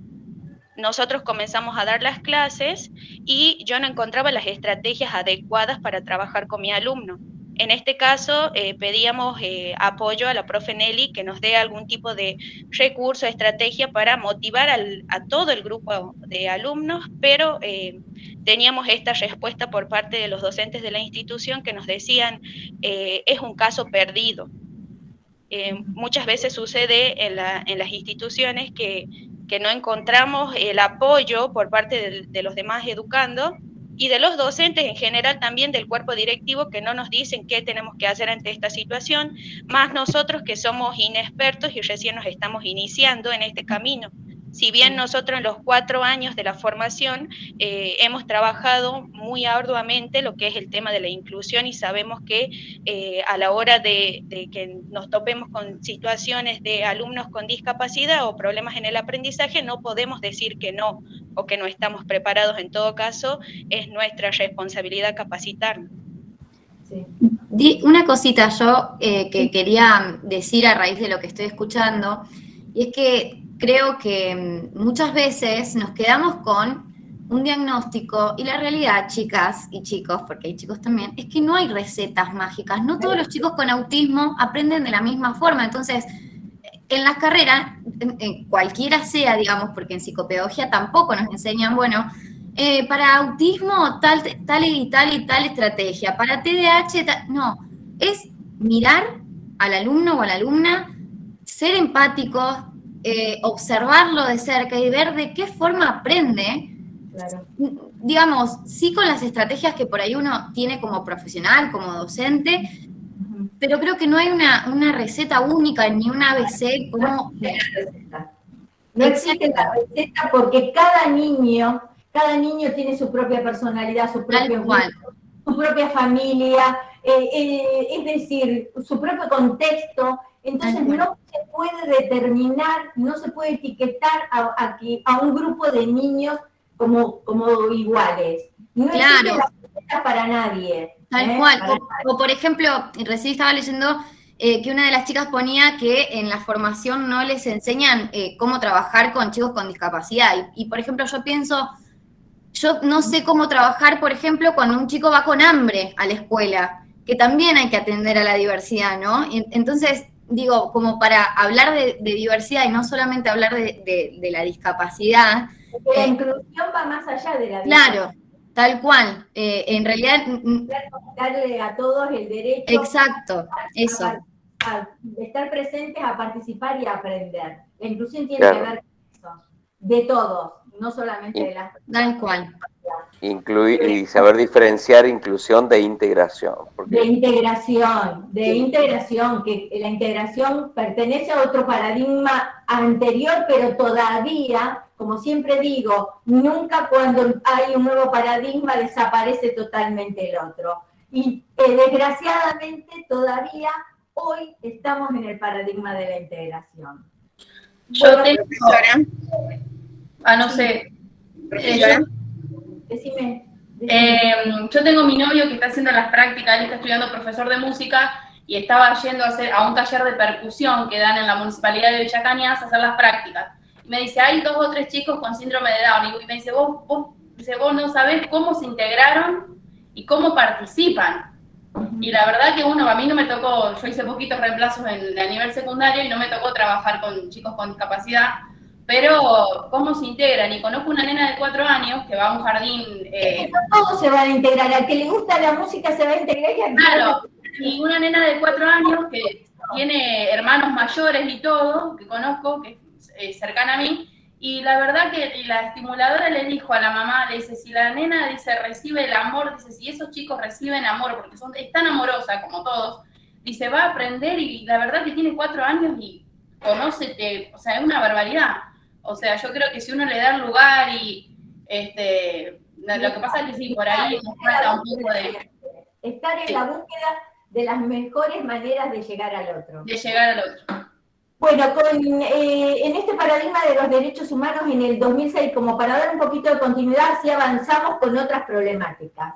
I: Nosotros comenzamos a dar las clases y yo no encontraba las estrategias adecuadas para trabajar con mi alumno. En este caso, pedíamos apoyo a la profe Nelly que nos dé algún tipo de recurso, estrategia para motivar a todo el grupo de alumnos, pero teníamos esta respuesta por parte de los docentes de la institución que nos decían, es un caso perdido. Muchas veces sucede en las instituciones que no encontramos el apoyo por parte de los demás educandos y de los docentes en general, también del cuerpo directivo, que no nos dicen qué tenemos que hacer ante esta situación, más nosotros que somos inexpertos y recién nos estamos iniciando en este camino. Si bien nosotros en los 4 años de la formación hemos trabajado muy arduamente lo que es el tema de la inclusión y sabemos que a la hora de que nos topemos con situaciones de alumnos con discapacidad o problemas en el aprendizaje, no podemos decir que no o que no estamos preparados. En todo caso, es nuestra responsabilidad capacitarnos.
J: Sí. Una cosita yo que quería decir a raíz de lo que estoy escuchando, y es que creo que muchas veces nos quedamos con un diagnóstico y la realidad, chicas y chicos, porque hay chicos también, es que no hay recetas mágicas. No todos los chicos con autismo aprenden de la misma forma. Entonces, en las carreras, en cualquiera sea, digamos, porque en psicopedagogía tampoco nos enseñan, bueno, para autismo tal y tal estrategia, para TDAH, no, es mirar al alumno o a la alumna, ser empáticos, observarlo de cerca y ver de qué forma aprende, claro. Digamos, sí con las estrategias que por ahí uno tiene como profesional, como docente, pero creo que no hay una receta única, ni un ABC, como...
B: No existe la receta porque cada niño tiene su propia personalidad, su propia familia, es decir, su propio contexto. Entonces no se puede determinar, no se puede etiquetar a un grupo de niños como iguales. No existe la para nadie.
J: Tal cual. O, por ejemplo, recién estaba leyendo que una de las chicas ponía que en la formación no les enseñan cómo trabajar con chicos con discapacidad. Y, por ejemplo, yo pienso, yo no sé cómo trabajar, por ejemplo, cuando un chico va con hambre a la escuela, que también hay que atender a la diversidad, ¿no? Entonces, digo, como para hablar de diversidad y no solamente hablar de la discapacidad.
B: Porque la inclusión va más allá de la
J: Claro,
B: discapacidad.
J: tal cual. En realidad...
B: Darle a todos el derecho.
J: Exacto, eso.
B: A estar presentes, a participar y a aprender. La inclusión tiene que ver con eso. De todos, no solamente de las personas.
J: Tal cual.
K: Incluir y saber diferenciar inclusión de integración.
B: De integración, que la integración pertenece a otro paradigma anterior, pero todavía, como siempre digo, nunca cuando hay un nuevo paradigma desaparece totalmente el otro. Y desgraciadamente todavía hoy estamos en el paradigma de la integración.
L: Yo tengo... no
B: sí.
L: sé.
B: Decime.
L: Yo tengo mi novio que está haciendo las prácticas, él está estudiando profesor de música y estaba yendo a un taller de percusión que dan en la Municipalidad de Villa Cañas a hacer las prácticas. Y me dice, hay 2 o 3 chicos con síndrome de Down. Y me dice, vos no sabés cómo se integraron y cómo participan. Y la verdad que a mí no me tocó, yo hice poquitos reemplazos a nivel secundario y no me tocó trabajar con chicos con discapacidad, pero cómo se integran. Y conozco una nena de 4 años que va a un jardín...
B: Todos se van a integrar, al que le gusta la música se va a integrar.
L: Claro, y una nena de 4 años que tiene hermanos mayores y todo, que conozco, que es cercana a mí, y la verdad que la estimuladora le dijo a la mamá, le dice, si la nena, dice, recibe el amor, dice, si esos chicos reciben amor, porque es tan amorosa como todos, dice, va a aprender, y la verdad que tiene 4 años y conoce, o sea, es una barbaridad. O sea, yo creo que si uno le da el lugar y, lo que pasa es que sí, por ahí nos falta un poco de...
B: Estar en la búsqueda de las mejores maneras de llegar al otro.
L: De llegar al otro.
B: Bueno, en este paradigma de los derechos humanos en el 2006, como para dar un poquito de continuidad, sí avanzamos con otras problemáticas.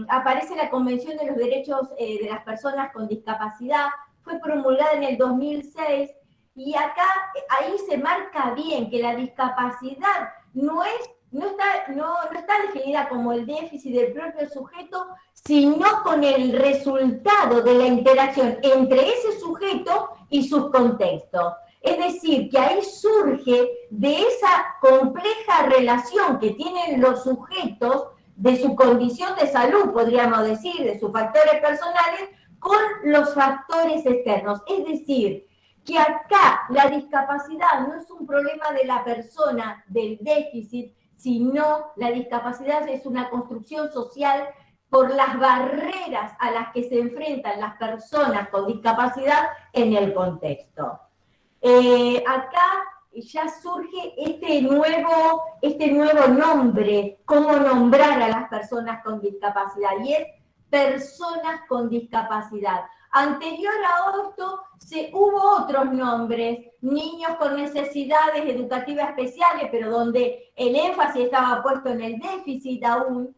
B: Aparece la Convención de los Derechos de las Personas con Discapacidad, fue promulgada en el 2006, y ahí se marca bien que la discapacidad no está definida como el déficit del propio sujeto, sino con el resultado de la interacción entre ese sujeto y sus contextos. Es decir, que ahí surge de esa compleja relación que tienen los sujetos de su condición de salud, podríamos decir, de sus factores personales, con los factores externos. Es decir, que acá la discapacidad no es un problema de la persona, del déficit, sino la discapacidad es una construcción social por las barreras a las que se enfrentan las personas con discapacidad en el contexto. Acá ya surge este nuevo nombre, cómo nombrar a las personas con discapacidad, y es personas con discapacidad. Anterior a esto, hubo otros nombres, niños con necesidades educativas especiales, pero donde el énfasis estaba puesto en el déficit aún.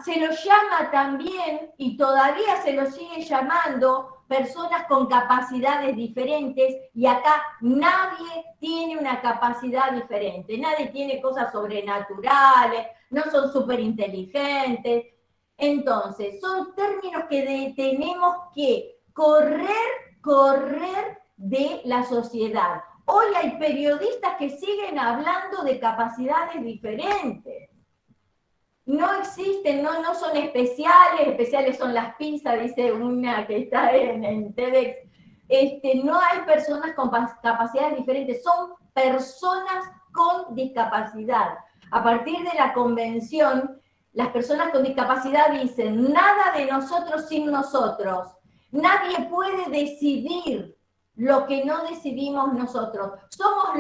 B: Se los llama también, y todavía se los sigue llamando, personas con capacidades diferentes, y acá nadie tiene una capacidad diferente, nadie tiene cosas sobrenaturales, no son súper inteligentes. Entonces, son términos que tenemos que correr de la sociedad. Hoy hay periodistas que siguen hablando de capacidades diferentes. No existen, no son especiales son las pizzas, dice una que está en TEDx. No hay personas con capacidades diferentes, son personas con discapacidad. A partir de la convención, las personas con discapacidad dicen, nada de nosotros sin nosotros. Nadie puede decidir lo que no decidimos nosotros. Somos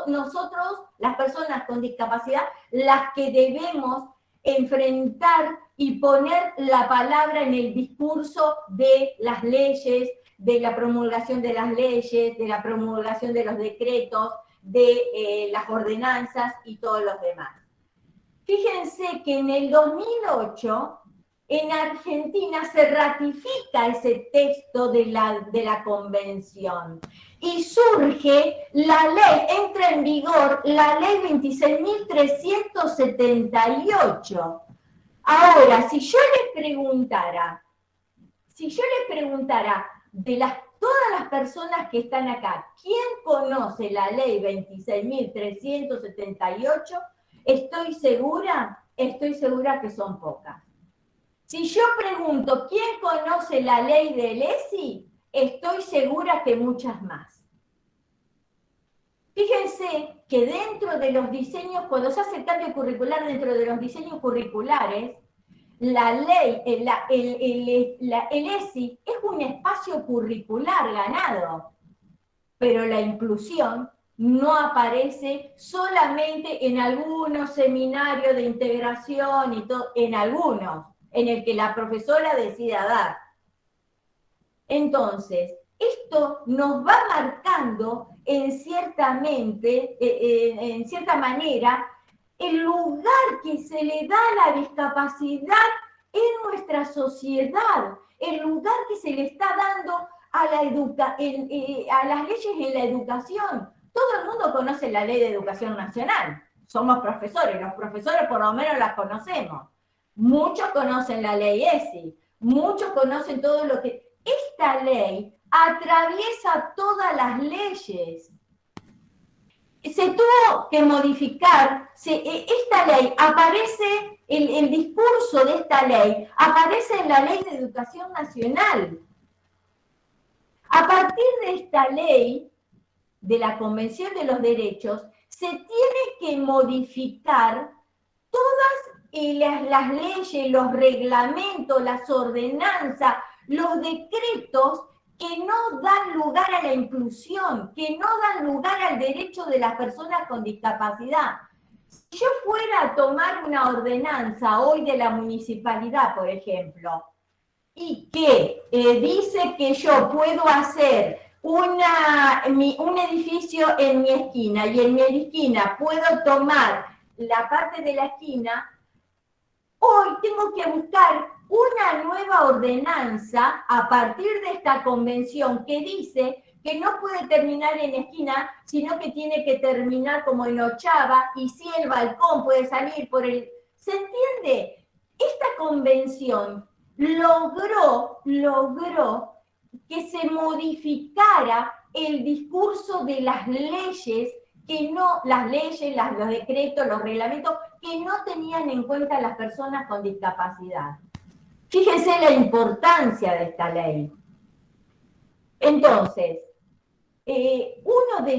B: nosotros, las personas con discapacidad, las que debemos enfrentar y poner la palabra en el discurso de las leyes, de la promulgación de las leyes, de la promulgación de los decretos, de las ordenanzas y todos los demás. Fíjense que en el 2008 en Argentina se ratifica ese texto de la convención y surge la ley, entra en vigor la ley 26.378. Ahora, si yo le preguntara de todas las personas que están acá, ¿quién conoce la ley 26.378? Estoy segura que son pocas. Si yo pregunto, ¿quién conoce la ley del ESI? Estoy segura que muchas más. Fíjense que dentro de los diseños, cuando se hace el cambio curricular dentro de los diseños curriculares, la ley, el ESI es un espacio curricular ganado, pero la inclusión no aparece solamente en algunos seminarios de integración y todo, en algunos, en el que la profesora decida dar. Entonces, esto nos va marcando en cierta manera el lugar que se le da a la discapacidad en nuestra sociedad, el lugar que se le está dando a las leyes en la educación. Todo el mundo conoce la Ley de Educación Nacional. Somos profesores, los profesores por lo menos las conocemos. Muchos conocen la ley ESI, muchos conocen todo lo que... Esta ley atraviesa todas las leyes. Se tuvo que modificar, esta ley aparece, el discurso de esta ley aparece en la Ley de Educación Nacional. A partir de esta ley, de la Convención de los Derechos, se tiene que modificar todas las leyes, los reglamentos, las ordenanzas, los decretos que no dan lugar a la inclusión, que no dan lugar al derecho de las personas con discapacidad. Si yo fuera a tomar una ordenanza hoy de la municipalidad, por ejemplo, y que dice que yo puedo hacer un edificio en mi esquina y en mi esquina puedo tomar la parte de la esquina, hoy tengo que buscar una nueva ordenanza a partir de esta convención que dice que no puede terminar en esquina, sino que tiene que terminar como en ochava, y si el balcón puede salir por el... ¿Se entiende? Esta convención logró que se modificara el discurso de las leyes, los decretos, los reglamentos, que no tenían en cuenta a las personas con discapacidad. Fíjense la importancia de esta ley. Entonces, una de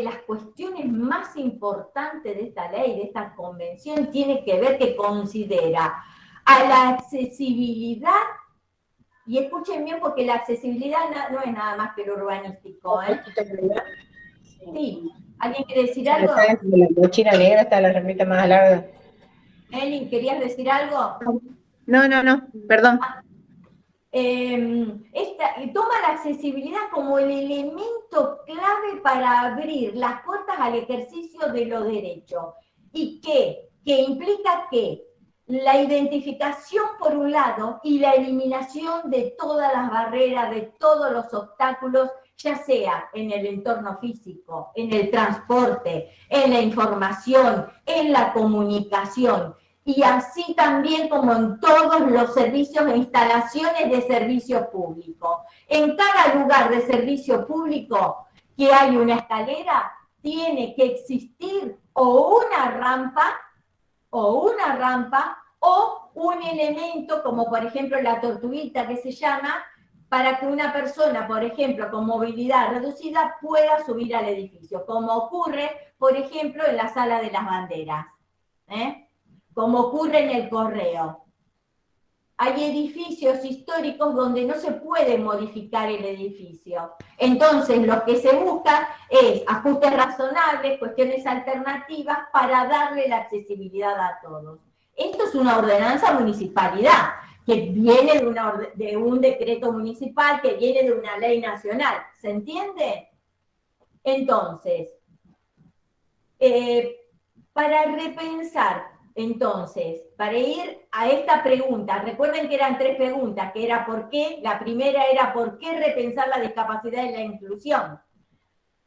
B: las cuestiones más importantes de esta ley, de esta convención, tiene que ver que considera a la accesibilidad, y escuchen bien porque la accesibilidad no es nada más que lo urbanístico, ¿eh? Sí. ¿Alguien quiere decir algo?
E: La mochila negra está la remita más larga.
B: Elin, ¿querías decir algo?
E: No, perdón.
B: Toma la accesibilidad como el elemento clave para abrir las puertas al ejercicio de los derechos. ¿Y qué? Que implica que la identificación por un lado y la eliminación de todas las barreras, de todos los obstáculos, ya sea en el entorno físico, en el transporte, en la información, en la comunicación, y así también como en todos los servicios e instalaciones de servicio público. En cada lugar de servicio público que hay una escalera, tiene que existir o una rampa o un elemento, como por ejemplo la tortuguita que se llama, para que una persona, por ejemplo, con movilidad reducida pueda subir al edificio, como ocurre, por ejemplo, en la Sala de las Banderas, como ocurre en el Correo. Hay edificios históricos donde no se puede modificar el edificio. Entonces, lo que se busca es ajustes razonables, cuestiones alternativas para darle la accesibilidad a todos. Esto es una ordenanza municipalidad, que viene de un decreto municipal, que viene de una ley nacional. ¿Se entiende? Entonces, para repensar Entonces, para ir a esta pregunta, recuerden que eran 3 preguntas, que era ¿por qué? La primera era ¿por qué repensar la discapacidad y la inclusión?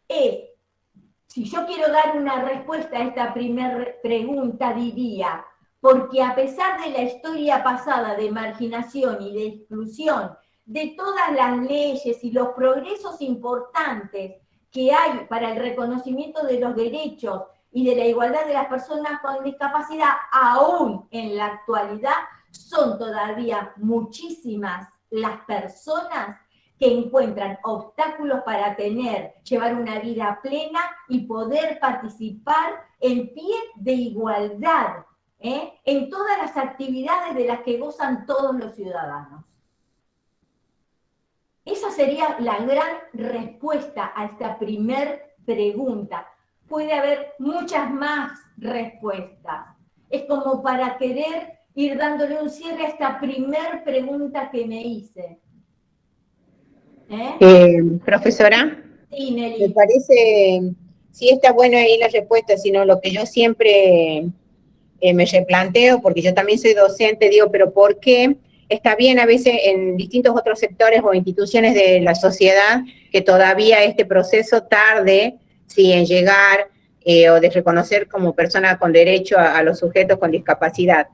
B: Si yo quiero dar una respuesta a esta primera pregunta, diría, porque a pesar de la historia pasada de marginación y de exclusión, de todas las leyes y los progresos importantes que hay para el reconocimiento de los derechos y de la igualdad de las personas con discapacidad, aún en la actualidad, son todavía muchísimas las personas que encuentran obstáculos para llevar una vida plena y poder participar en pie de igualdad, en todas las actividades de las que gozan todos los ciudadanos. Esa sería la gran respuesta a esta primer pregunta. Puede haber muchas más respuestas. Es como para querer ir dándole un cierre a esta primer pregunta que me hice.
E: Profesora,
B: sí, Nelly.
E: me parece, sí está bueno ahí la respuesta, sino lo que yo siempre me replanteo, porque yo también soy docente, digo, pero ¿por qué? Está bien a veces en distintos otros sectores o instituciones de la sociedad que todavía este proceso tarde, sí, en llegar o de reconocer como persona con derecho a los sujetos con discapacidad.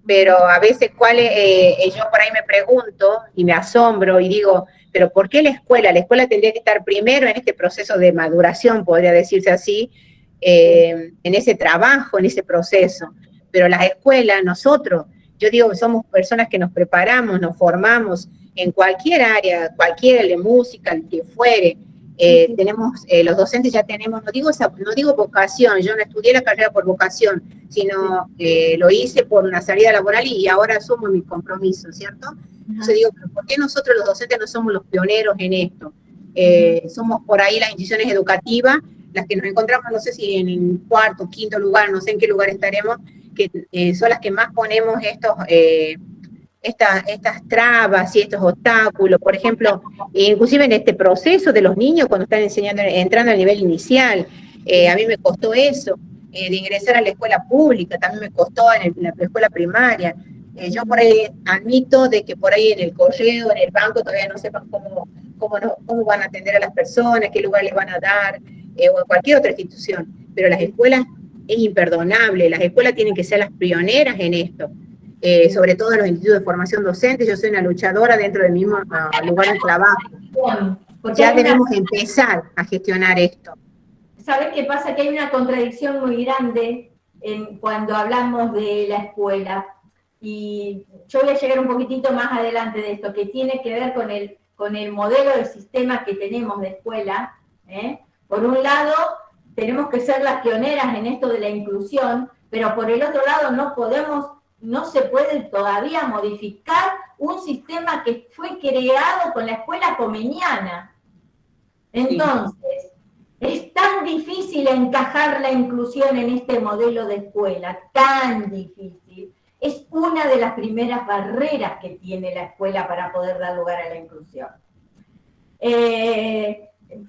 E: Pero a veces, yo por ahí me pregunto y me asombro y digo, pero ¿por qué la escuela? La escuela tendría que estar primero en este proceso de maduración, podría decirse así, en ese trabajo, en ese proceso. Pero las escuelas, nosotros, yo digo que somos personas que nos preparamos, nos formamos en cualquier área, cualquiera de música, el que fuere. Tenemos, los docentes ya tenemos, no digo vocación, yo no estudié la carrera por vocación, sino lo hice por una salida laboral y ahora asumo mi compromiso, ¿cierto? Entonces digo, pero ¿por qué nosotros los docentes no somos los pioneros en esto? Somos por ahí las instituciones educativas, las que nos encontramos, no sé si en el cuarto, quinto lugar, no sé en qué lugar estaremos, que son las que más ponemos estas trabas y estos obstáculos, por ejemplo, inclusive en este proceso de los niños cuando están entrando al nivel inicial, a mí me costó eso, de ingresar a la escuela pública, también me costó en la escuela primaria. Yo por ahí admito de que por ahí en el correo, en el banco, todavía no sepan cómo van a atender a las personas, qué lugar les van a dar, o en cualquier otra institución, pero las escuelas es imperdonable, las escuelas tienen que ser las pioneras en esto. Sobre todo en los institutos de formación docente, yo soy una luchadora dentro del mismo lugar de trabajo. Ya debemos empezar a gestionar esto.
B: ¿Sabes qué pasa? Que hay una contradicción muy grande cuando hablamos de la escuela. Y yo voy a llegar un poquitito más adelante de esto, que tiene que ver con el modelo del sistema que tenemos de escuela. Por un lado, tenemos que ser las pioneras en esto de la inclusión, pero por el otro lado no se puede todavía modificar un sistema que fue creado con la escuela comeniana. Entonces, es tan difícil encajar la inclusión en este modelo de escuela, tan difícil. Es una de las primeras barreras que tiene la escuela para poder dar lugar a la inclusión.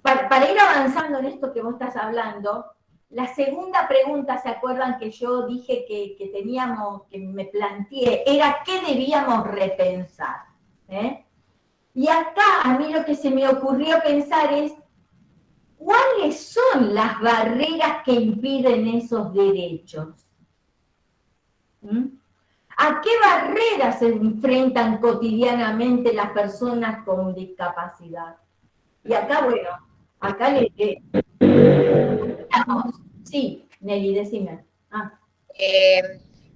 B: Para ir avanzando en esto que vos estás hablando, la segunda pregunta, ¿se acuerdan que yo dije que me planteé? Era ¿qué debíamos repensar? Y acá a mí lo que se me ocurrió pensar es ¿cuáles son las barreras que impiden esos derechos? ¿A qué barreras se enfrentan cotidianamente las personas con discapacidad? Y acá, bueno, acá sí, Nelly, decime.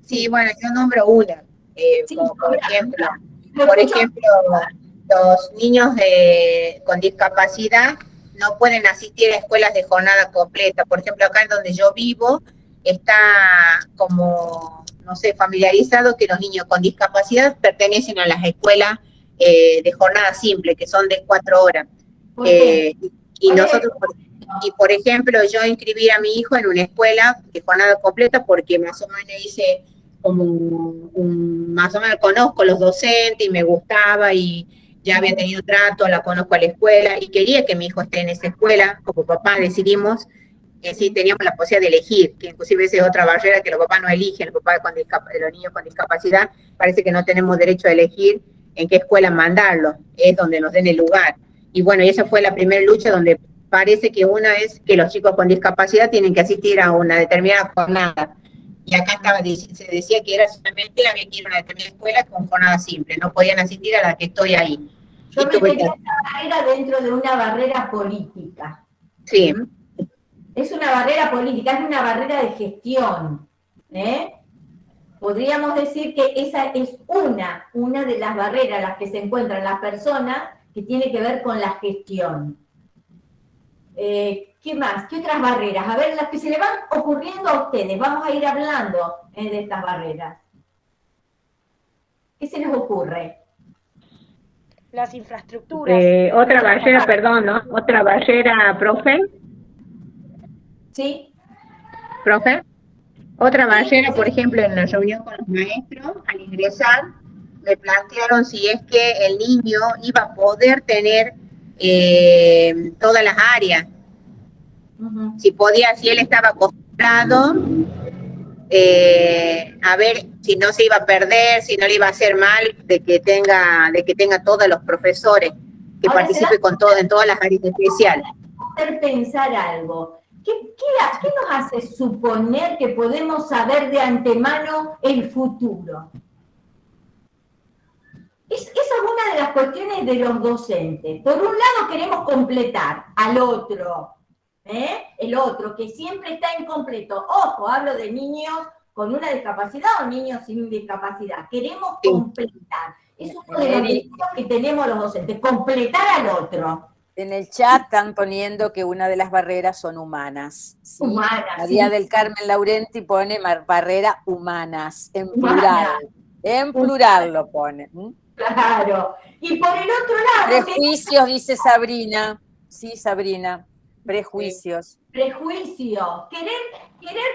E: Sí, bueno, yo nombro una, como por ejemplo, los niños con discapacidad no pueden asistir a escuelas de jornada completa. Por ejemplo, acá en donde yo vivo, está como, no sé, familiarizado que los niños con discapacidad pertenecen a las escuelas de jornada simple, que son de 4 horas. Y nosotros, por ejemplo, yo inscribí a mi hijo en una escuela de jornada completa porque más o menos hice más o menos conozco los docentes y me gustaba y ya había tenido trato, la conozco a la escuela y quería que mi hijo esté en esa escuela, como papá decidimos sí teníamos la posibilidad de elegir, que inclusive esa es otra barrera que los papás no eligen, los niños con discapacidad, parece que no tenemos derecho a elegir en qué escuela mandarlos, es donde nos den el lugar. Y bueno, y esa fue la primera lucha donde parece que una es que los chicos con discapacidad tienen que asistir a una determinada jornada. Y acá se decía que era solamente había que ir a una determinada escuela con jornada simple, no podían asistir a la que estoy ahí.
B: Yo metería esta barrera dentro de una barrera política.
E: Sí.
B: Es una barrera política, es una barrera de gestión. Podríamos decir que esa es una de las barreras las que se encuentran las personas que tiene que ver con la gestión. ¿Qué más? ¿Qué otras barreras? A ver, las que se le van ocurriendo a ustedes. Vamos a ir hablando de estas barreras. ¿Qué se les ocurre?
G: Las infraestructuras.
E: Otra barrera, perdón, ¿no? Otra barrera, profe.
B: Sí.
E: Profe. Otra barrera, por ejemplo, en la reunión con los maestros, al ingresar, me plantearon si es que el niño iba a poder tener todas las áreas. Si podía, si él estaba acostumbrado, a ver si no se iba a perder, si no le iba a hacer mal, de que tenga todos los profesores, que
B: ahora
E: participe en todas las áreas especiales.
B: Hacer pensar algo. ¿Qué nos hace suponer que podemos saber de antemano el futuro? Esa es una de las cuestiones de los docentes. Por un lado queremos completar al otro, el otro que siempre está incompleto. Ojo, hablo de niños con una discapacidad o niños sin discapacidad. Queremos completar. Es uno de los derechos que tenemos los docentes, completar al otro.
A: En el chat están poniendo que una de las barreras son humanas. ¿sí? María del Carmen Laurenti pone barrera humanas, en plural. En plural lo pone.
B: Claro. Y por el otro lado...
A: Prejuicios, dice Sabrina. Sí, Sabrina. Prejuicios.
B: Prejuicio. Querer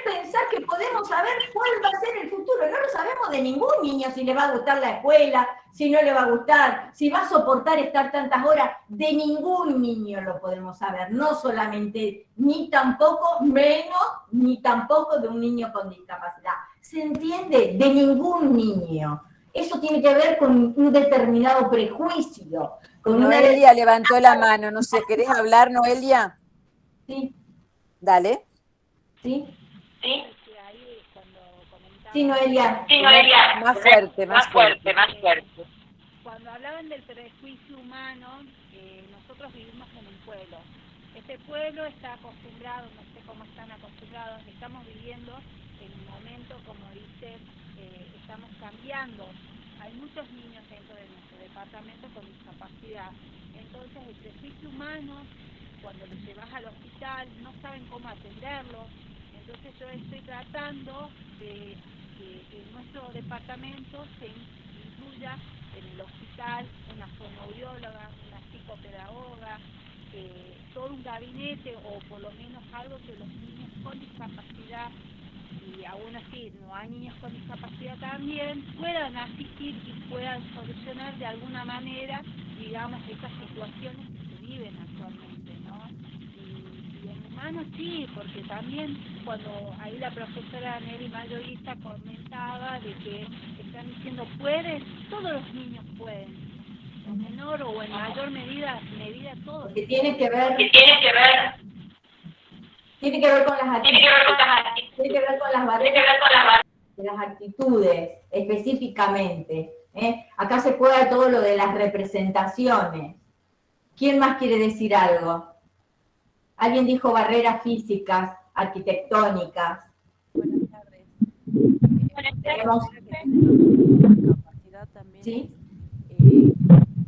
B: pensar que podemos saber cuál va a ser el futuro. No lo sabemos de ningún niño, si le va a gustar la escuela, si no le va a gustar, si va a soportar estar tantas horas. De ningún niño lo podemos saber. No solamente, ni tampoco de un niño con discapacidad. ¿Se entiende? De ningún niño. Eso tiene que ver con un determinado prejuicio.
A: Noelia levantó la mano. No sé, ¿querés hablar, Noelia?
B: Sí.
A: Dale.
B: Sí. Sí, Noelia.
A: Más fuerte.
H: Cuando hablaban del prejuicio humano, nosotros vivimos en un pueblo. Este pueblo está acostumbrado, no sé cómo están acostumbrados, estamos viviendo en un momento, como dice, estamos cambiando. Hay muchos niños dentro de nuestro departamento con discapacidad. Entonces, el prejuicio humano, cuando los llevas al hospital, no saben cómo atenderlos. Entonces, yo estoy tratando de que en nuestro departamento se incluya en el hospital una fonoaudióloga, una psicopedagoga, todo un gabinete o por lo menos algo que los niños con discapacidad, y aún así no hay niños con discapacidad también, puedan asistir y puedan solucionar de alguna manera, digamos, estas situaciones que se viven actualmente, ¿no? Y en humanos sí, porque también cuando ahí la profesora Nelly Mayorista comentaba de que están diciendo pueden, todos los niños pueden, en menor o en mayor medida todos.
B: Que tiene que ver con las barreras, de las actitudes, específicamente. Acá se juega todo lo de las representaciones. ¿Quién más quiere decir algo? Alguien dijo barreras físicas, arquitectónicas.
M: Buenas tardes.
B: Tenemos...
M: Discapacidad también.
B: ¿Sí?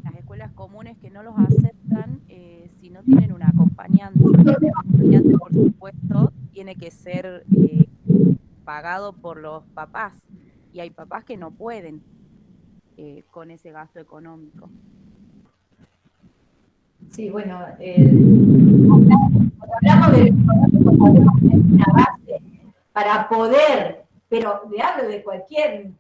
M: Las escuelas comunes que no los aceptan si no tienen un acompañante. El acompañante, por supuesto, tiene que ser pagado por los papás. Y hay papás que no pueden con ese gasto económico.
B: Sí, bueno, cuando hablamos del económico podemos tener una base para poder, pero le hablo de cualquier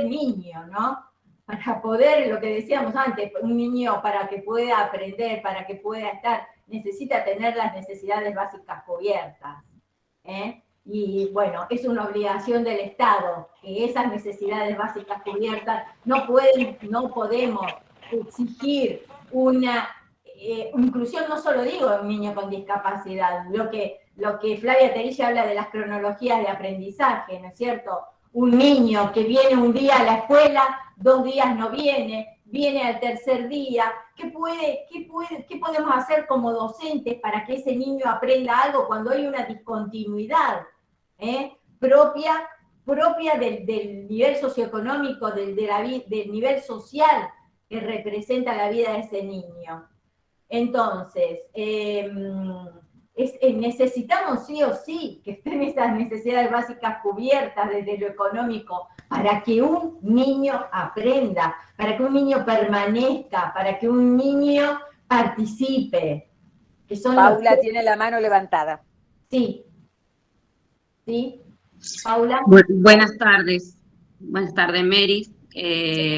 B: niño, ¿no? Para poder, lo que decíamos antes, un niño para que pueda aprender, para que pueda estar, necesita tener las necesidades básicas cubiertas. Y bueno, es una obligación del Estado que esas necesidades básicas cubiertas no podemos exigir una inclusión, no solo digo de un niño con discapacidad, lo que Flavia Terilla habla de las cronologías de aprendizaje, ¿no es cierto? Un niño que viene un día a la escuela, 2 días no viene al tercer día. ¿Qué podemos hacer como docentes para que ese niño aprenda algo cuando hay una discontinuidad propia del nivel socioeconómico, del nivel social que representa la vida de ese niño? Entonces, necesitamos sí o sí que estén esas necesidades básicas cubiertas desde lo económico para que un niño aprenda, para que un niño permanezca, para que un niño participe.
A: Paula tiene la mano levantada.
B: Sí. ¿Sí? Paula.
N: Buenas tardes, Mary.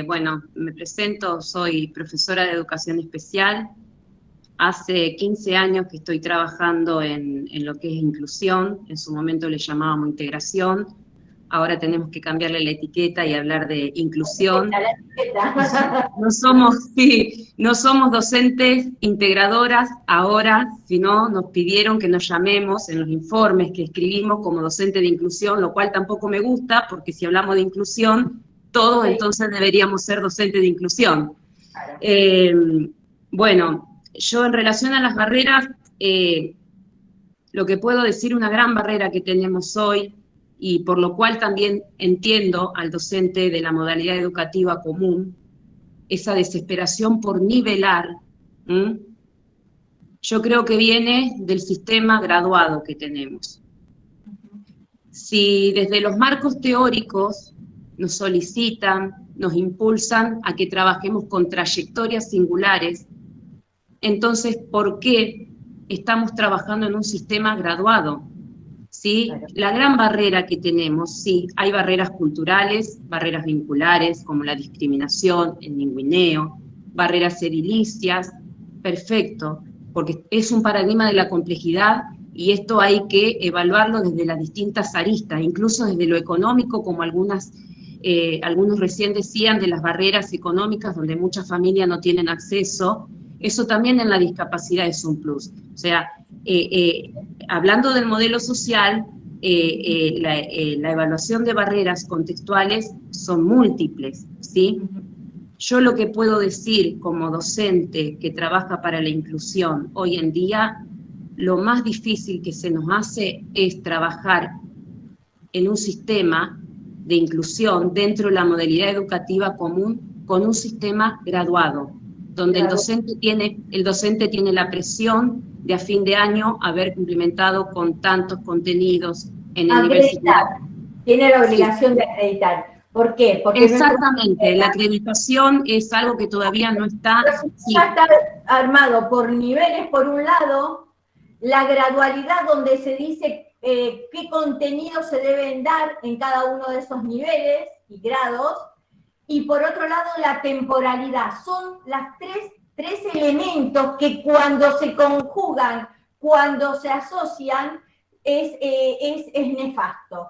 N: Bueno, me presento, soy profesora de educación especial. Hace 15 años que estoy trabajando en lo que es inclusión, en su momento le llamábamos integración, ahora tenemos que cambiarle la etiqueta y hablar de inclusión. No somos docentes integradoras ahora, sino nos pidieron que nos llamemos en los informes que escribimos como docente de inclusión, lo cual tampoco me gusta, porque si hablamos de inclusión, todos entonces deberíamos ser docentes de inclusión. Bueno, yo en relación a las barreras, lo que puedo decir, una gran barrera que tenemos hoy, y por lo cual también entiendo al docente de la modalidad educativa común, esa desesperación por nivelar, yo creo que viene del sistema graduado que tenemos. Si desde los marcos teóricos nos solicitan, nos impulsan a que trabajemos con trayectorias singulares, entonces, ¿por qué estamos trabajando en un sistema graduado? ¿Sí? La gran barrera que tenemos, sí, hay barreras culturales, barreras vinculares, como la discriminación, el ninguineo, barreras edilicias, perfecto, porque es un paradigma de la complejidad y esto hay que evaluarlo desde las distintas aristas, incluso desde lo económico, como algunos recién decían, de las barreras económicas donde muchas familias no tienen acceso. Eso también en la discapacidad es un plus. O sea, hablando del modelo social, la evaluación de barreras contextuales son múltiples, ¿sí? Yo lo que puedo decir como docente que trabaja para la inclusión hoy en día, lo más difícil que se nos hace es trabajar en un sistema de inclusión dentro de la modalidad educativa común con un sistema graduado, donde el docente tiene la presión de a fin de año haber cumplimentado con tantos contenidos en el nivel secundario.
B: Tiene la obligación de acreditar. ¿Por qué? Porque
N: exactamente, la acreditación es algo que todavía no está...
B: Ya está armado por niveles, por un lado, la gradualidad donde se dice qué contenidos se deben dar en cada uno de esos niveles y grados, y por otro lado la temporalidad. Son las tres elementos que cuando se conjugan, cuando se asocian, es nefasto.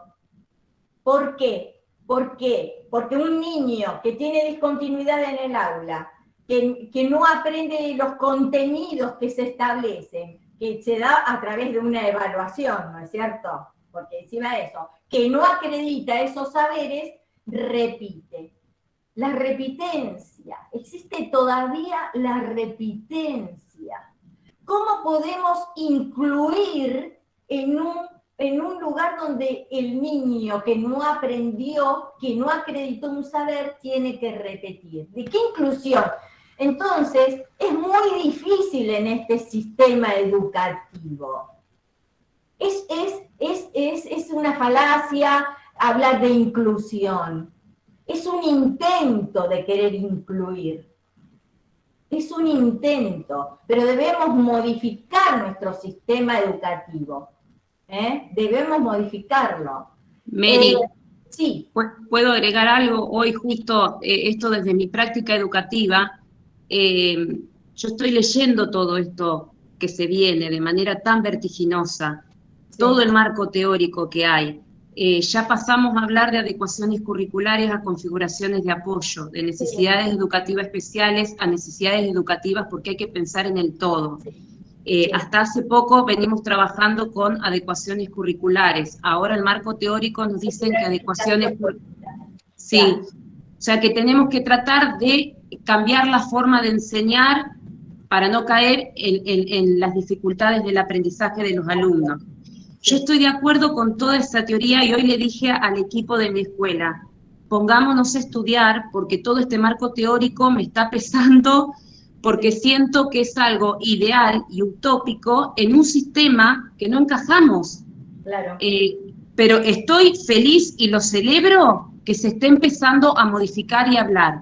B: ¿Por qué? ¿Por qué? Porque un niño que tiene discontinuidad en el aula, que no aprende los contenidos que se establecen, que se da a través de una evaluación, ¿no es cierto? Porque encima de eso, que no acredita esos saberes, repite. La repitencia, existe todavía la repitencia. ¿Cómo podemos incluir en un lugar donde el niño que no aprendió, que no acreditó un saber, tiene que repetir? ¿De qué inclusión? Entonces, es muy difícil en este sistema educativo. Es una falacia hablar de inclusión. Es un intento de querer incluir. Es un intento, pero debemos modificar nuestro sistema educativo. Debemos modificarlo.
N: Mary,
B: sí.
N: ¿Puedo agregar algo? Hoy justo, esto desde mi práctica educativa, yo estoy leyendo todo esto que se viene de manera tan vertiginosa, todo el marco teórico que hay. Ya pasamos a hablar de adecuaciones curriculares a configuraciones de apoyo, de necesidades educativas especiales a necesidades educativas, porque hay que pensar en el todo. Hasta hace poco venimos trabajando con adecuaciones curriculares. Ahora el marco teórico nos dicen que adecuaciones... Sí, o sea que tenemos que tratar de cambiar la forma de enseñar para no caer en las dificultades del aprendizaje de los alumnos. Yo estoy de acuerdo con toda esta teoría y hoy le dije al equipo de mi escuela, pongámonos a estudiar porque todo este marco teórico me está pesando, porque siento que es algo ideal y utópico en un sistema que no encajamos.
B: Claro.
N: Pero estoy feliz y lo celebro que se esté empezando a modificar y hablar.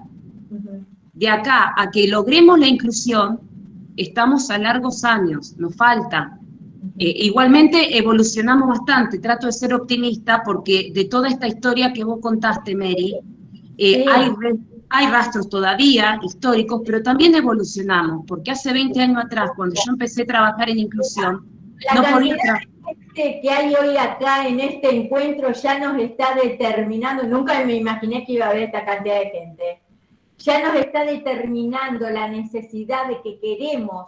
N: De acá a que logremos la inclusión, estamos a largos años, nos falta. Igualmente evolucionamos bastante, trato de ser optimista porque de toda esta historia que vos contaste, Mary, hay rastros todavía históricos, pero también evolucionamos, porque hace 20 años atrás, cuando yo empecé a trabajar en inclusión,
B: la cantidad de gente que hay hoy acá en este encuentro ya nos está determinando, nunca me imaginé que iba a haber esta cantidad de gente, ya nos está determinando la necesidad de que queremos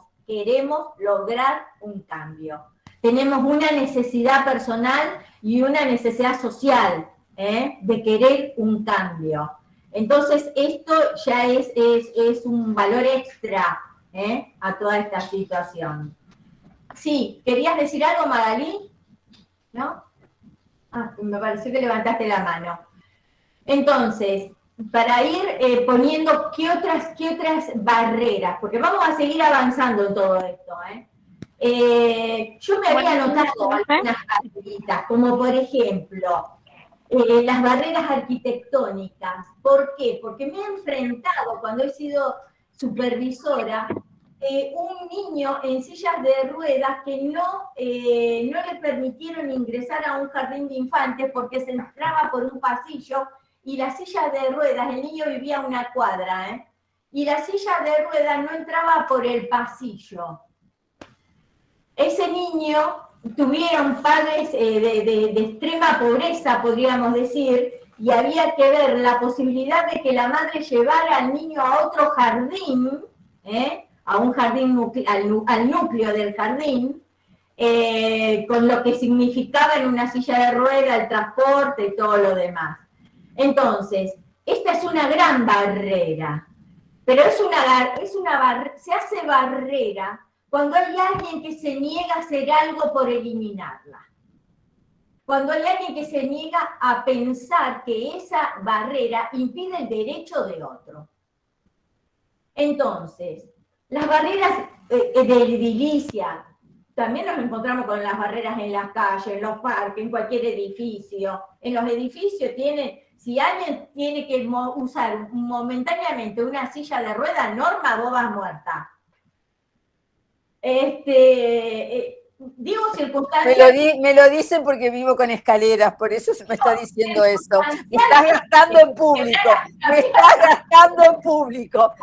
B: lograr un cambio. Tenemos una necesidad personal y una necesidad social de querer un cambio. Entonces, esto ya es un valor extra a toda esta situación. Sí, ¿querías decir algo, Magalí? ¿No? Me pareció que levantaste la mano. Entonces, para ir poniendo qué otras barreras, porque vamos a seguir avanzando en todo esto, yo me había anotado algunas barreritas, como por ejemplo, las barreras arquitectónicas. ¿Por qué? Porque me he enfrentado, cuando he sido supervisora, un niño en sillas de ruedas que no le permitieron ingresar a un jardín de infantes porque se entraba por un pasillo y la silla de ruedas, el niño vivía a una cuadra, y la silla de ruedas no entraba por el pasillo. Ese niño tuvieron padres de extrema pobreza, podríamos decir, y había que ver la posibilidad de que la madre llevara al niño a otro jardín, a un jardín, al núcleo del jardín, con lo que significaba en una silla de ruedas, el transporte y todo lo demás. Entonces, esta es una gran barrera, pero se hace barrera cuando hay alguien que se niega a hacer algo por eliminarla. Cuando hay alguien que se niega a pensar que esa barrera impide el derecho de otro. Entonces, las barreras de edilicia, también nos encontramos con las barreras en las calles, en los parques, en cualquier edificio. En los edificios si alguien tiene que usar momentáneamente una silla de ruedas, Norma, vos vas muerta. Digo circunstancias...
A: Me lo dicen porque vivo con escaleras, por eso se me está diciendo eso. Me estás gastando en público, me estás gastando en público.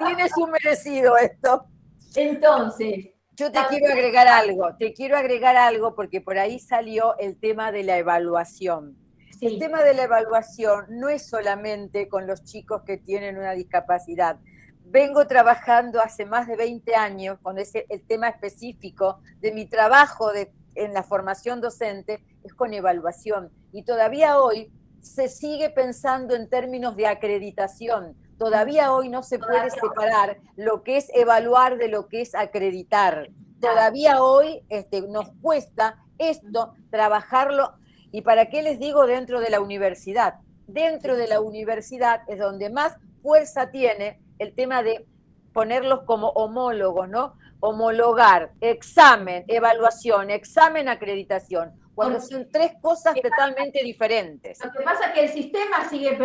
A: Tienes un merecido esto.
B: Entonces...
A: Yo te quiero agregar algo porque por ahí salió el tema de la evaluación. Sí. El tema de la evaluación no es solamente con los chicos que tienen una discapacidad. Vengo trabajando hace más de 20 años con el tema específico de mi trabajo en la formación docente, es con evaluación. Y todavía hoy se sigue pensando en términos de acreditación. Todavía hoy no se puede separar lo que es evaluar de lo que es acreditar. Todavía hoy nos cuesta esto, trabajarlo. ¿Y para qué les digo dentro de la universidad? Dentro de la universidad es donde más fuerza tiene el tema de ponerlos como homólogos, ¿no? Homologar, examen, evaluación, examen, acreditación, cuando son tres cosas totalmente diferentes.
B: Lo que pasa es que el sistema sigue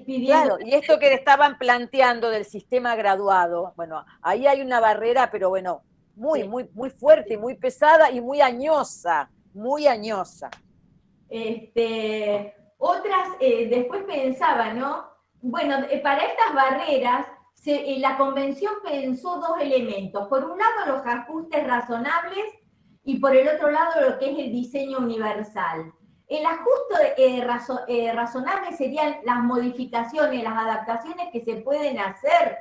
B: pidiendo...
A: Claro, y esto que estaban planteando del sistema graduado, bueno, ahí hay una barrera, pero bueno, muy fuerte, muy pesada y muy añosa, muy añosa.
B: Después pensaba, ¿no? Bueno, para estas barreras, la convención pensó dos elementos. Por un lado, los ajustes razonables y por el otro lado lo que es el diseño universal. El ajuste razonable serían las modificaciones, las adaptaciones que se pueden hacer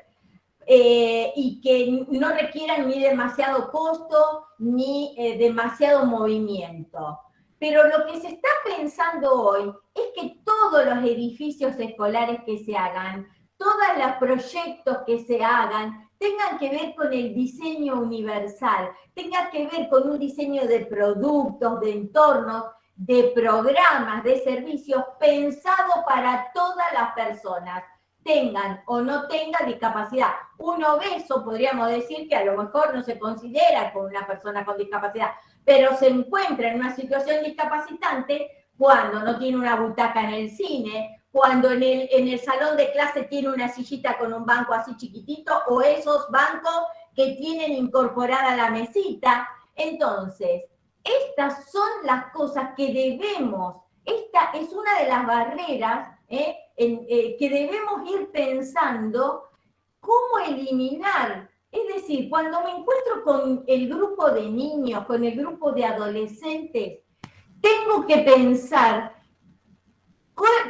B: y que no requieran ni demasiado costo ni demasiado movimiento. Pero lo que se está pensando hoy es que todos los edificios escolares que se hagan, todos los proyectos que se hagan, tengan que ver con el diseño universal, tengan que ver con un diseño de productos, de entornos, de programas, de servicios pensado para todas las personas, tengan o no tengan discapacidad. Un obeso, podríamos decir que a lo mejor no se considera como una persona con discapacidad, pero se encuentra en una situación discapacitante cuando no tiene una butaca en el cine, cuando en el salón de clase tiene una sillita con un banco así chiquitito, o esos bancos que tienen incorporada la mesita. Entonces, estas son las cosas que debemos, esta es una de las barreras que debemos ir pensando cómo eliminar. Es decir, cuando me encuentro con el grupo de niños, con el grupo de adolescentes, tengo que pensar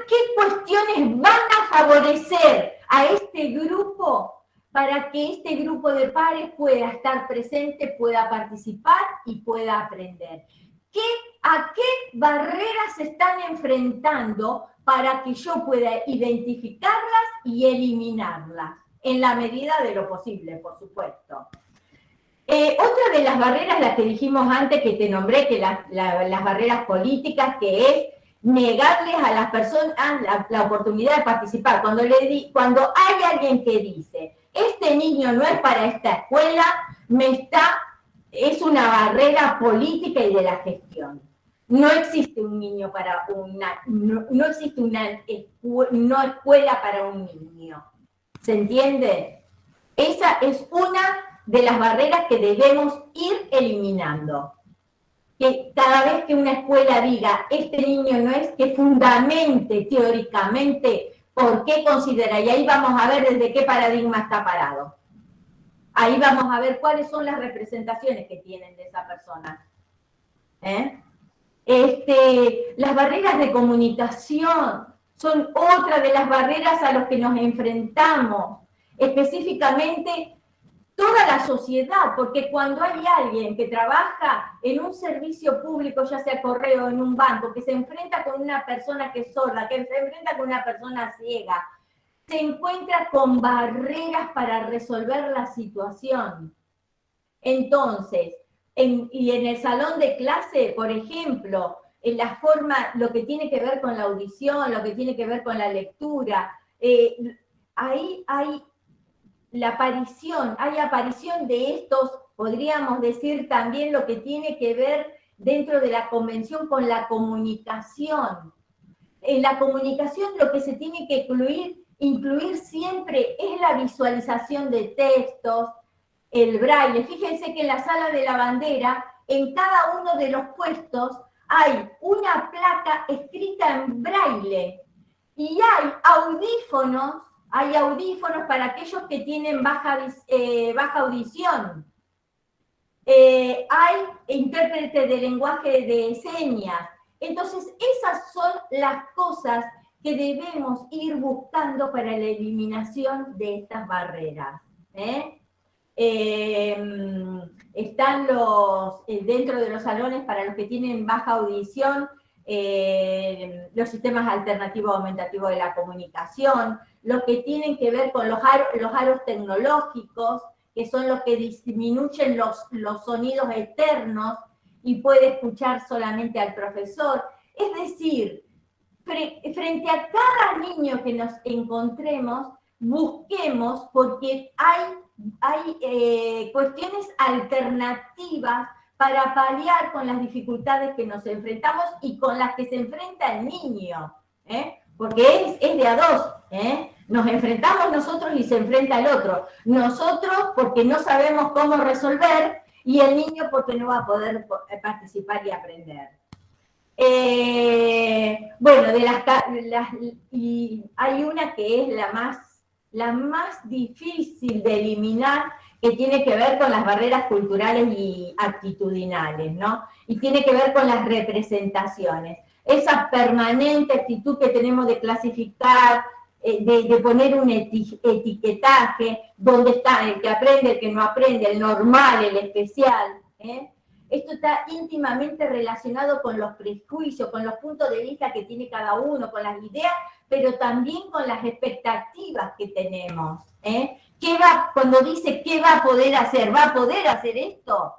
B: qué cuestiones van a favorecer a este grupo para que este grupo de pares pueda estar presente, pueda participar y pueda aprender. ¿A qué barreras se están enfrentando para que yo pueda identificarlas y eliminarlas? En la medida de lo posible, por supuesto. Otra de las barreras, la que dijimos antes, que te nombré, que las barreras políticas, que es negarles a las personas la oportunidad de participar. Cuando hay alguien que dice, este niño no es para esta escuela, es una barrera política y de la gestión. No existe un niño para no existe una escuela para un niño. ¿Se entiende? Esa es una de las barreras que debemos ir eliminando. Que cada vez que una escuela diga, este niño no es, que fundamente teóricamente por qué considera, y ahí vamos a ver desde qué paradigma está parado. Ahí vamos a ver cuáles son las representaciones que tienen de esa persona. Las barreras de comunicación son otra de las barreras a las que nos enfrentamos, específicamente toda la sociedad, porque cuando hay alguien que trabaja en un servicio público, ya sea correo, en un banco, que se enfrenta con una persona que es sorda, que se enfrenta con una persona ciega, se encuentra con barreras para resolver la situación. Entonces, en el salón de clase, por ejemplo, en la forma, lo que tiene que ver con la audición, lo que tiene que ver con la lectura, ahí hay aparición de estos, podríamos decir también lo que tiene que ver dentro de la convención con la comunicación. En la comunicación lo que se tiene que incluir siempre es la visualización de textos, el braille. Fíjense que en la sala de la bandera, en cada uno de los puestos, hay una placa escrita en braille y hay audífonos para aquellos que tienen baja audición. Hay intérprete de lenguaje de señas. Entonces, esas son las cosas que debemos ir buscando para la eliminación de estas barreras. Están dentro de los salones para los que tienen baja audición, los sistemas alternativos aumentativos de la comunicación, los que tienen que ver con los aros tecnológicos, que son los que disminuyen los sonidos externos y puede escuchar solamente al profesor. Es decir, frente a cada niño que nos encontremos, busquemos, porque hay cuestiones alternativas para paliar con las dificultades que nos enfrentamos y con las que se enfrenta el niño, porque es de a dos, nos enfrentamos nosotros y se enfrenta el otro. Nosotros porque no sabemos cómo resolver y el niño porque no va a poder participar y aprender. Bueno, y hay una que es la más difícil de eliminar, que tiene que ver con las barreras culturales y actitudinales, ¿no? Y tiene que ver con las representaciones. Esa permanente actitud que tenemos de clasificar, de poner un etiquetaje, donde está el que aprende, el que no aprende, el normal, el especial, ¿eh? Esto está íntimamente relacionado con los prejuicios, con los puntos de vista que tiene cada uno, con las ideas, pero también con las expectativas que tenemos, ¿eh? Cuando dice, ¿qué va a poder hacer? ¿Va a poder hacer esto?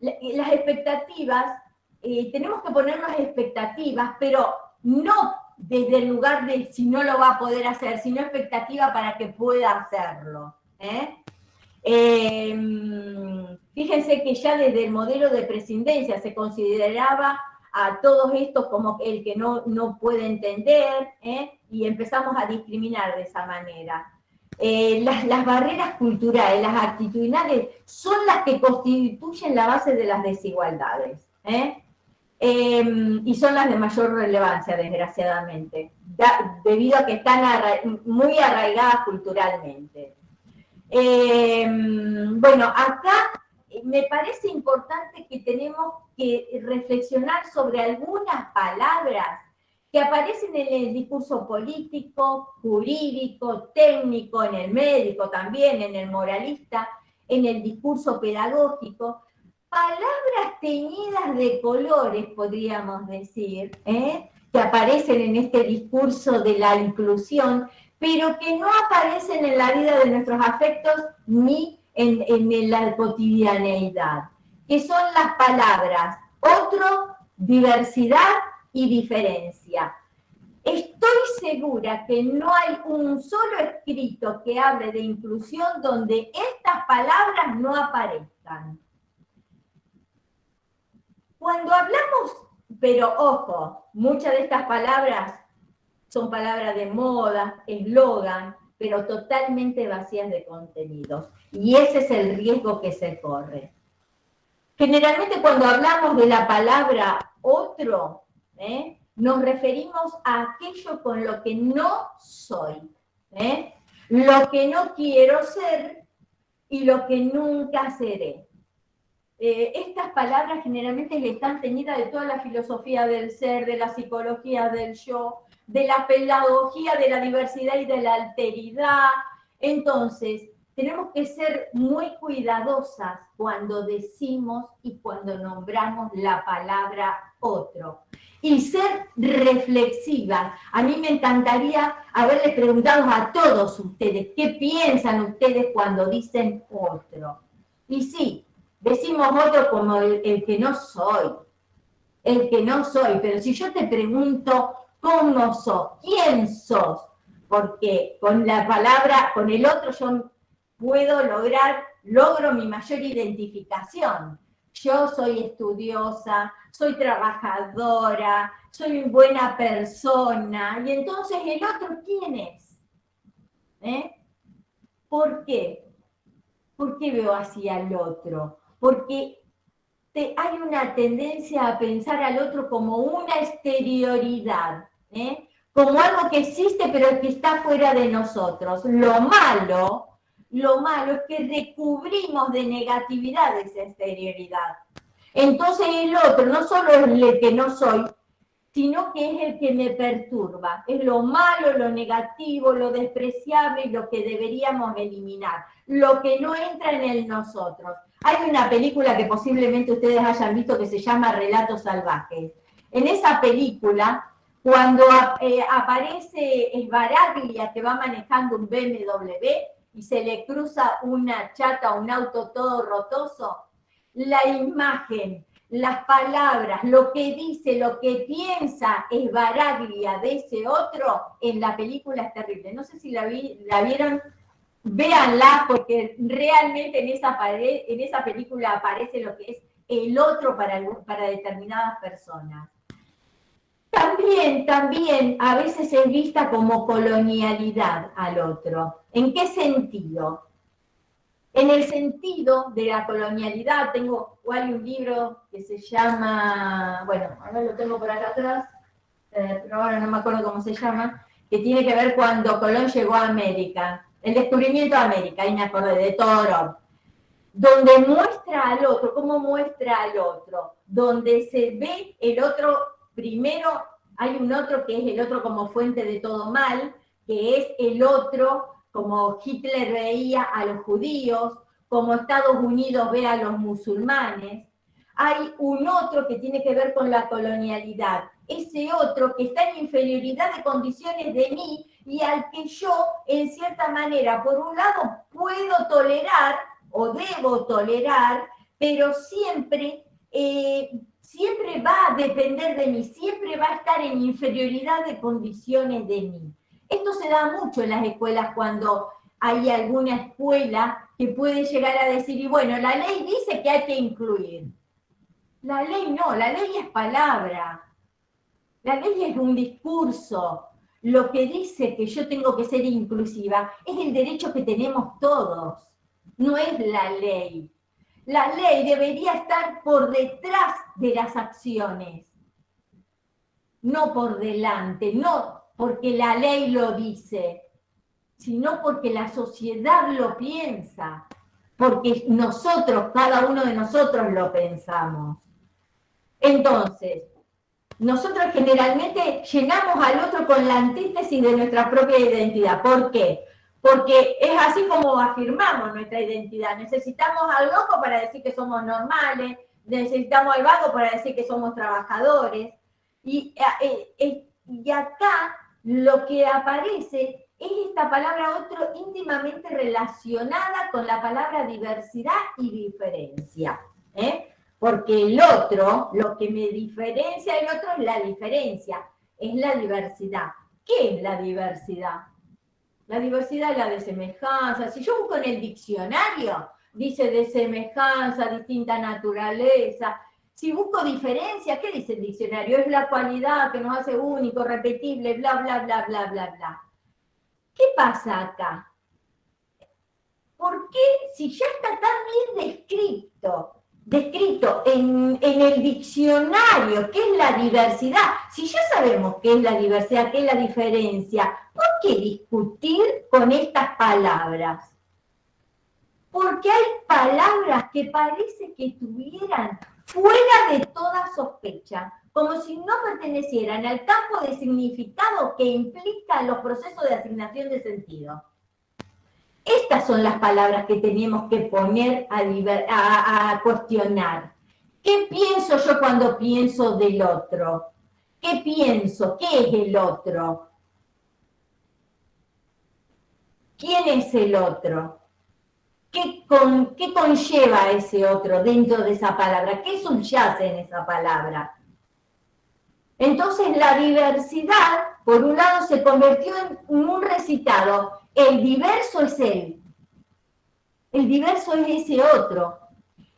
B: Las expectativas, tenemos que ponernos expectativas, pero no desde el lugar de si no lo va a poder hacer, sino expectativa para que pueda hacerlo, ¿eh? Fíjense que ya desde el modelo de prescindencia se consideraba a todos estos como el que no puede entender, ¿eh? Y empezamos a discriminar de esa manera. Las barreras culturales, las actitudinales, son las que constituyen la base de las desigualdades, ¿eh? Y son las de mayor relevancia, desgraciadamente, debido a que están muy arraigadas culturalmente. Bueno, acá me parece importante que tenemos que reflexionar sobre algunas palabras que aparecen en el discurso político, jurídico, técnico, en el médico también, en el moralista, en el discurso pedagógico, palabras teñidas de colores, podríamos decir, que aparecen en este discurso de la inclusión, pero que no aparecen en la vida de nuestros afectos ni en la cotidianeidad, que son las palabras otro, diversidad y diferencia. Estoy segura que no hay un solo escrito que hable de inclusión donde estas palabras no aparezcan. Cuando hablamos, pero ojo, muchas de estas palabras son palabras de moda, eslogan, pero totalmente vacías de contenidos. Y ese es el riesgo que se corre. Generalmente cuando hablamos de la palabra otro, nos referimos a aquello con lo que no soy, lo que no quiero ser y lo que nunca seré. Estas palabras generalmente están teñidas de toda la filosofía del ser, de la psicología del yo, de la pedagogía de la diversidad y de la alteridad. Entonces, tenemos que ser muy cuidadosas cuando decimos y cuando nombramos la palabra otro. Y ser reflexivas. A mí me encantaría haberles preguntado a todos ustedes, ¿qué piensan ustedes cuando dicen otro? Y sí, decimos otro como el que no soy. El que no soy. Pero si yo te pregunto, ¿cómo sos? ¿Quién sos? Porque con la palabra, con el otro yo logro mi mayor identificación. Yo soy estudiosa, soy trabajadora, soy una buena persona. Y entonces, ¿el otro quién es? ¿Por qué? ¿Por qué veo así al otro? Porque hay una tendencia a pensar al otro como una exterioridad, como algo que existe pero que está fuera de nosotros. Lo malo es que recubrimos de negatividad esa exterioridad. Entonces el otro no solo es el que no soy, sino que es el que me perturba. Es lo malo, lo negativo, lo despreciable y lo que deberíamos eliminar. Lo que no entra en el nosotros. Hay una película que posiblemente ustedes hayan visto que se llama Relatos Salvajes. En esa película, cuando aparece Sbaraglia que va manejando un BMW y se le cruza una chata, un auto todo rotoso, la imagen, las palabras, lo que dice, lo que piensa Sbaraglia de ese otro, en la película es terrible. No sé si la vieron, véanla, porque realmente en esa película aparece lo que es el otro para determinadas personas. También a veces es vista como colonialidad al otro. ¿En qué sentido? En el sentido de la colonialidad, hay un libro que se llama, bueno, ahora lo tengo por acá atrás, pero ahora no me acuerdo cómo se llama, que tiene que ver cuando Colón llegó a América. El descubrimiento de América, ahí me acordé, de Todorov. Donde muestra al otro, ¿cómo muestra al otro? Donde se ve el otro, primero hay un otro que es el otro como fuente de todo mal, que es el otro como Hitler veía a los judíos, como Estados Unidos ve a los musulmanes. Hay un otro que tiene que ver con la colonialidad, ese otro que está en inferioridad de condiciones de mí y al que yo, en cierta manera, por un lado puedo tolerar o debo tolerar, pero siempre va a depender de mí, siempre va a estar en inferioridad de condiciones de mí. Esto se da mucho en las escuelas cuando hay alguna escuela que puede llegar a decir, y bueno, la ley dice que hay que incluir. La ley no, la ley es palabra. La ley es un discurso. Lo que dice que yo tengo que ser inclusiva es el derecho que tenemos todos. No es la ley. La ley debería estar por detrás de las acciones, no por delante, no porque la ley lo dice, sino porque la sociedad lo piensa, porque nosotros, cada uno de nosotros lo pensamos. Entonces, nosotros generalmente llenamos al otro con la antítesis de nuestra propia identidad. ¿Por qué? Porque es así como afirmamos nuestra identidad. Necesitamos al loco para decir que somos normales, necesitamos al vago para decir que somos trabajadores. Y acá lo que aparece es esta palabra otro íntimamente relacionada con la palabra diversidad y diferencia. Porque el otro, lo que me diferencia del otro es la diferencia, es la diversidad. ¿Qué es la diversidad? La diversidad es la de semejanza. Si yo busco en el diccionario, dice de semejanza, distinta naturaleza. Si busco diferencia, ¿qué dice el diccionario? Es la cualidad que nos hace único, repetible, bla, bla, bla, bla, bla, bla. ¿Qué pasa acá? ¿Por qué, si ya está tan bien descrito en el diccionario qué es la diversidad, si ya sabemos qué es la diversidad, qué es la diferencia, ¿por qué discutir con estas palabras? Porque hay palabras que parece que estuvieran fuera de toda sospecha, como si no pertenecieran al campo de significado que implican los procesos de asignación de sentido. Estas son las palabras que tenemos que poner a cuestionar. ¿Qué pienso yo cuando pienso del otro? ¿Qué pienso? ¿Qué es el otro? ¿Quién es el otro? ¿Qué conlleva ese otro dentro de esa palabra? ¿Qué subyace en esa palabra? Entonces la diversidad, por un lado, se convirtió en un recitado. El diverso es él. El diverso es ese otro.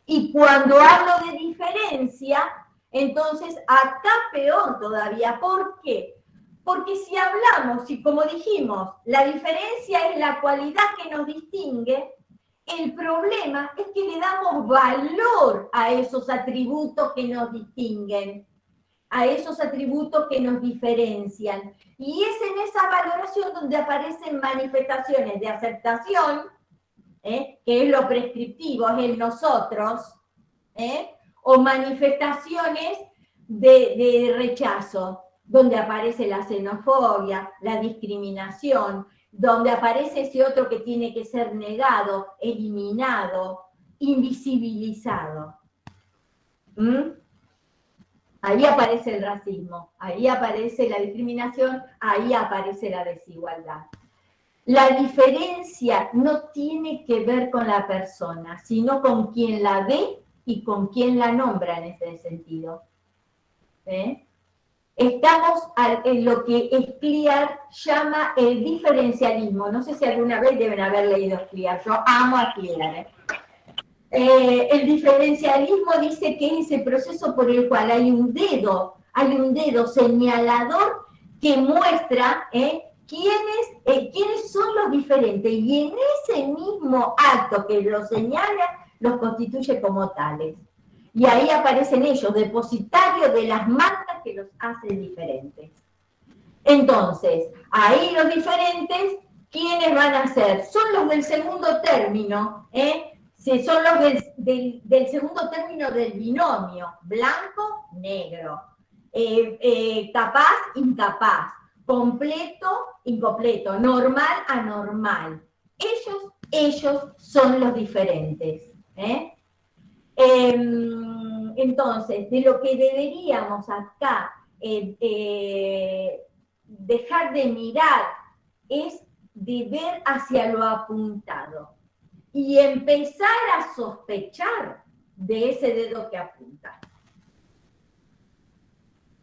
B: Y cuando hablo de diferencia, entonces acá peor todavía. ¿Por qué? Porque si hablamos, y como dijimos, la diferencia es la cualidad que nos distingue, el problema es que le damos valor a esos atributos que nos distinguen, a esos atributos que nos diferencian. Y es en esa valoración donde aparecen manifestaciones de aceptación, que es lo prescriptivo, es el nosotros, o manifestaciones de rechazo, donde aparece la xenofobia, la discriminación, donde aparece ese otro que tiene que ser negado, eliminado, invisibilizado. Ahí aparece el racismo, ahí aparece la discriminación, ahí aparece la desigualdad. La diferencia no tiene que ver con la persona, sino con quien la ve y con quien la nombra en ese sentido. Estamos en lo que Scliar llama el diferencialismo. No sé si alguna vez deben haber leído Scliar. Yo amo a Scliar. El diferencialismo dice que es ese proceso por el cual hay un dedo señalador que muestra quiénes son los diferentes, y en ese mismo acto que los señala, los constituye como tales. Y ahí aparecen ellos, depositarios de las marcas que los hacen diferentes. Entonces, ahí los diferentes ¿quiénes van a ser? Son los del segundo término, son los del segundo término del binomio, blanco-negro, capaz, incapaz, completo, incompleto, normal, anormal. Ellos son los diferentes. Entonces, de lo que deberíamos acá dejar de mirar es de ver hacia lo apuntado y empezar a sospechar de ese dedo que apunta.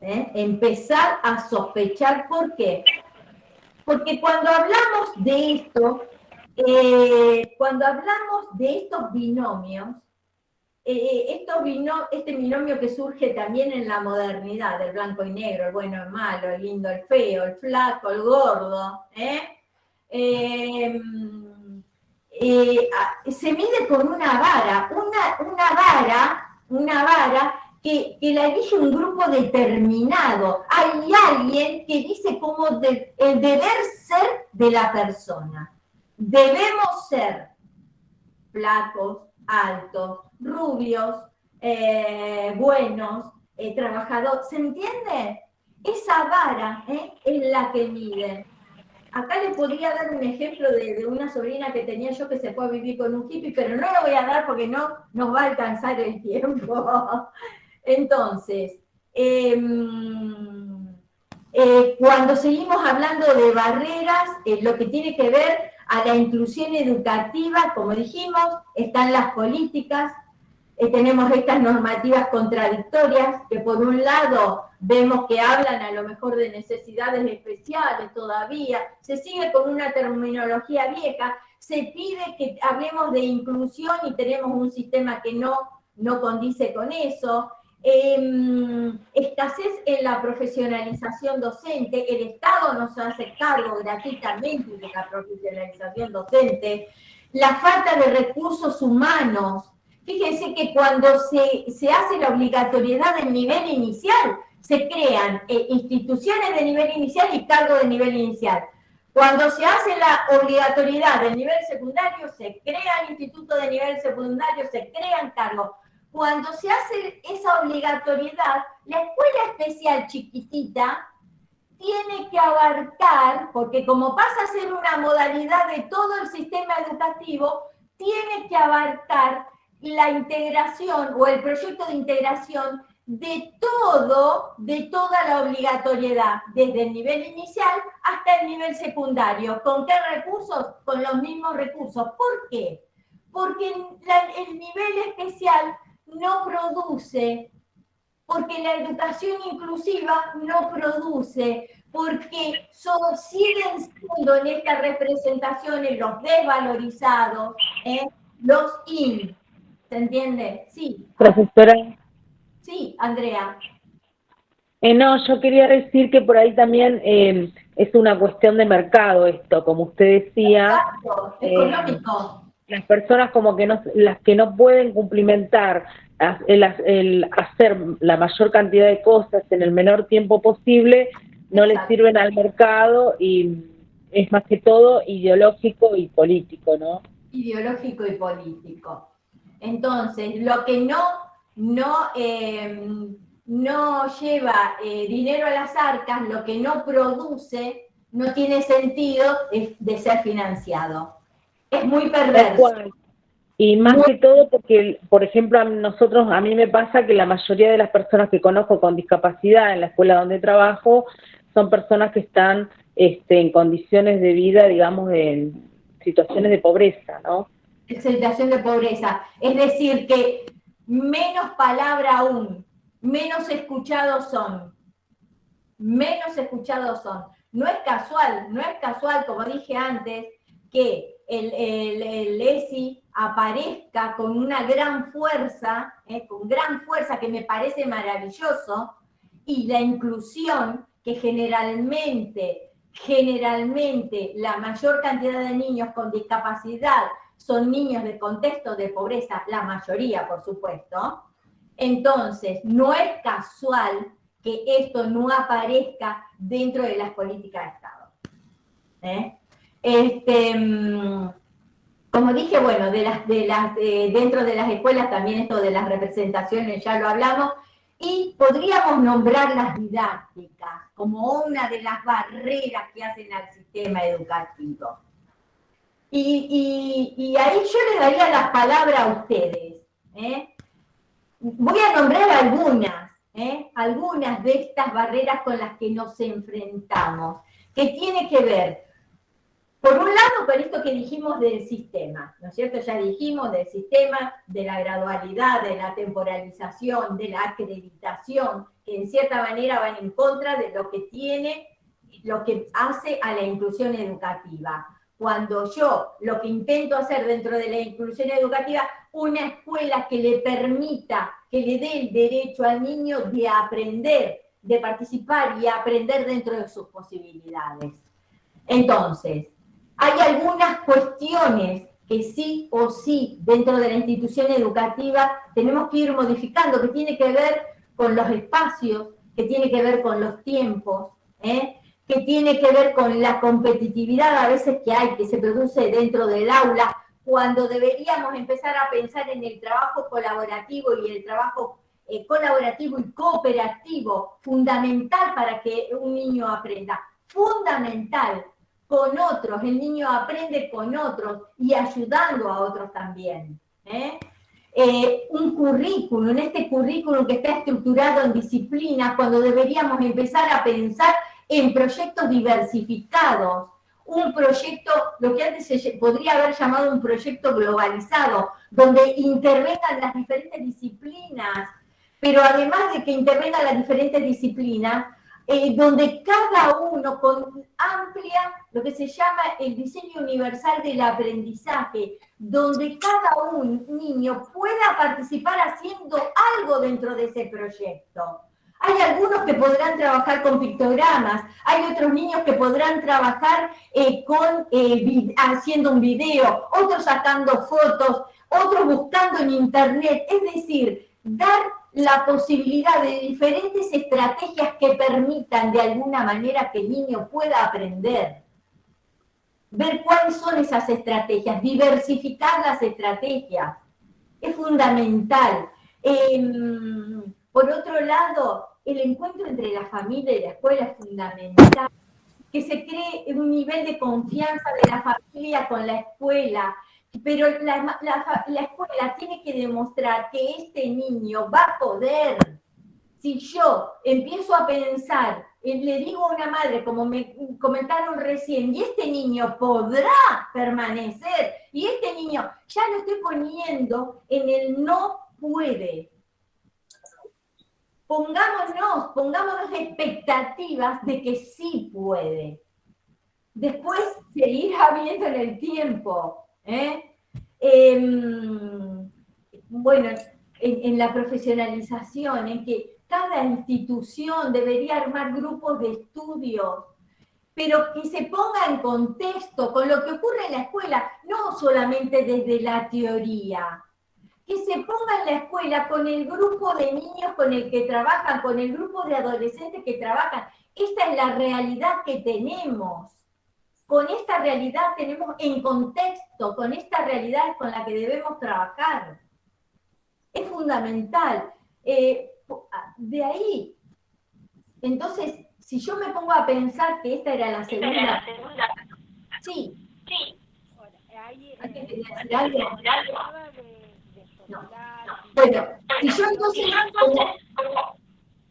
B: Empezar a sospechar, ¿por qué? Porque cuando hablamos de esto, cuando hablamos de estos binomios, este binomio que surge también en la modernidad, el blanco y negro, el bueno, el malo, el lindo, el feo, el flaco, el gordo, se mide con una vara, una vara que la elige un grupo determinado. Hay alguien que dice como el deber ser de la persona. Debemos ser flacos, altos, rubios, buenos, trabajadores. ¿Se entiende? Esa vara es la que mide. Acá les podría dar un ejemplo de una sobrina que tenía yo que se fue a vivir con un hippie, pero no lo voy a dar porque no nos va a alcanzar el tiempo. Entonces, cuando seguimos hablando de barreras, lo que tiene que ver a la inclusión educativa, como dijimos, están las políticas, tenemos estas normativas contradictorias que por un lado vemos que hablan a lo mejor de necesidades especiales todavía, se sigue con una terminología vieja, se pide que hablemos de inclusión y tenemos un sistema que no condice con eso, escasez en la profesionalización docente, el Estado no se hace cargo gratuitamente de la profesionalización docente, la falta de recursos humanos. Fíjense que cuando se hace la obligatoriedad del nivel inicial, se crean instituciones de nivel inicial y cargos de nivel inicial. Cuando se hace la obligatoriedad del nivel secundario, se crean institutos de nivel secundario, se crean cargos. Cuando se hace esa obligatoriedad, la escuela especial chiquitita tiene que abarcar, porque como pasa a ser una modalidad de todo el sistema educativo, tiene que abarcar la integración o el proyecto de integración de toda la obligatoriedad, desde el nivel inicial hasta el nivel secundario. ¿Con qué recursos? Con los mismos recursos. ¿Por qué? Porque el nivel especial no produce, porque la educación inclusiva no produce, porque siguen siendo en estas representaciones los desvalorizados, los in. ¿Se entiende? Sí.
O: Profesora.
B: Sí, Andrea.
O: No, yo quería decir que por ahí también es una cuestión de mercado esto, como usted decía.
B: Exacto, económico.
O: Las personas como que las que no pueden cumplimentar el hacer la mayor cantidad de cosas en el menor tiempo posible, no les sirven al mercado y es más que todo ideológico y político, ¿no?
B: Ideológico y político. Entonces, lo que no lleva dinero a las arcas, lo que no produce, no tiene sentido de ser financiado. Es muy perverso.
O: Y más que todo porque, por ejemplo, a mí me pasa que la mayoría de las personas que conozco con discapacidad en la escuela donde trabajo son personas que están en condiciones de vida, digamos, en situaciones de pobreza, ¿no?
B: Situación de pobreza. Es decir, que menos palabra aún, menos escuchados son. Menos escuchados son. No es casual, como dije antes, que el ESI aparezca con una gran fuerza, que me parece maravilloso, y la inclusión, que generalmente la mayor cantidad de niños con discapacidad son niños de contexto de pobreza, la mayoría, por supuesto. Entonces, no es casual que esto no aparezca dentro de las políticas de Estado. Como dije, bueno, dentro de las escuelas también esto de las representaciones ya lo hablamos, y podríamos nombrar las didácticas como una de las barreras que hacen al sistema educativo. Y ahí yo les daría la palabra a ustedes. Voy a nombrar algunas de estas barreras con las que nos enfrentamos, que tiene que ver, por un lado, con esto que dijimos del sistema, ¿no es cierto? Ya dijimos del sistema, de la gradualidad, de la temporalización, de la acreditación, que en cierta manera van en contra de lo que hace a la inclusión educativa. Cuando yo lo que intento hacer dentro de la inclusión educativa, una escuela que le permita, que le dé el derecho al niño de aprender, de participar y aprender dentro de sus posibilidades. Entonces, hay algunas cuestiones que sí o sí dentro de la institución educativa tenemos que ir modificando, que tiene que ver con los espacios, que tiene que ver con los tiempos, que tiene que ver con la competitividad a veces que se produce dentro del aula, cuando deberíamos empezar a pensar en el trabajo colaborativo y el trabajo colaborativo y cooperativo, fundamental para que un niño aprenda, fundamental, con otros, el niño aprende con otros y ayudando a otros también. Un currículum, en este currículum que está estructurado en disciplinas, cuando deberíamos empezar a pensar en proyectos diversificados, un proyecto, lo que antes se podría haber llamado un proyecto globalizado, donde intervengan las diferentes disciplinas, pero además de que intervengan las diferentes disciplinas, donde cada uno amplia lo que se llama el diseño universal del aprendizaje, donde cada niño pueda participar haciendo algo dentro de ese proyecto. Hay algunos que podrán trabajar con pictogramas, hay otros niños que podrán trabajar haciendo un video, otros sacando fotos, otros buscando en internet, es decir, dar la posibilidad de diferentes estrategias que permitan de alguna manera que el niño pueda aprender. Ver cuáles son esas estrategias, diversificar las estrategias, es fundamental. Por otro lado, el encuentro entre la familia y la escuela es fundamental, que se cree un nivel de confianza de la familia con la escuela, pero la escuela tiene que demostrar que este niño va a poder. Si yo empiezo a pensar, le digo a una madre, como me comentaron recién, y este niño podrá permanecer, y este niño ya lo estoy poniendo en el no puede. Pongámonos expectativas de que sí puede. Después se irá viendo en el tiempo. Bueno, en la profesionalización, en que cada institución debería armar grupos de estudios, pero que se ponga en contexto con lo que ocurre en la escuela, no solamente desde la teoría, que se ponga en la escuela con el grupo de niños con el que trabajan, con el grupo de adolescentes que trabajan. Esta es la realidad que tenemos. Con esta realidad tenemos en contexto, con esta realidad es con la que debemos trabajar. Es fundamental. De ahí, entonces, si yo me pongo a pensar que esta era la segunda... Sí. ¿Alguien quería decir algo? No. Bueno, si yo entonces...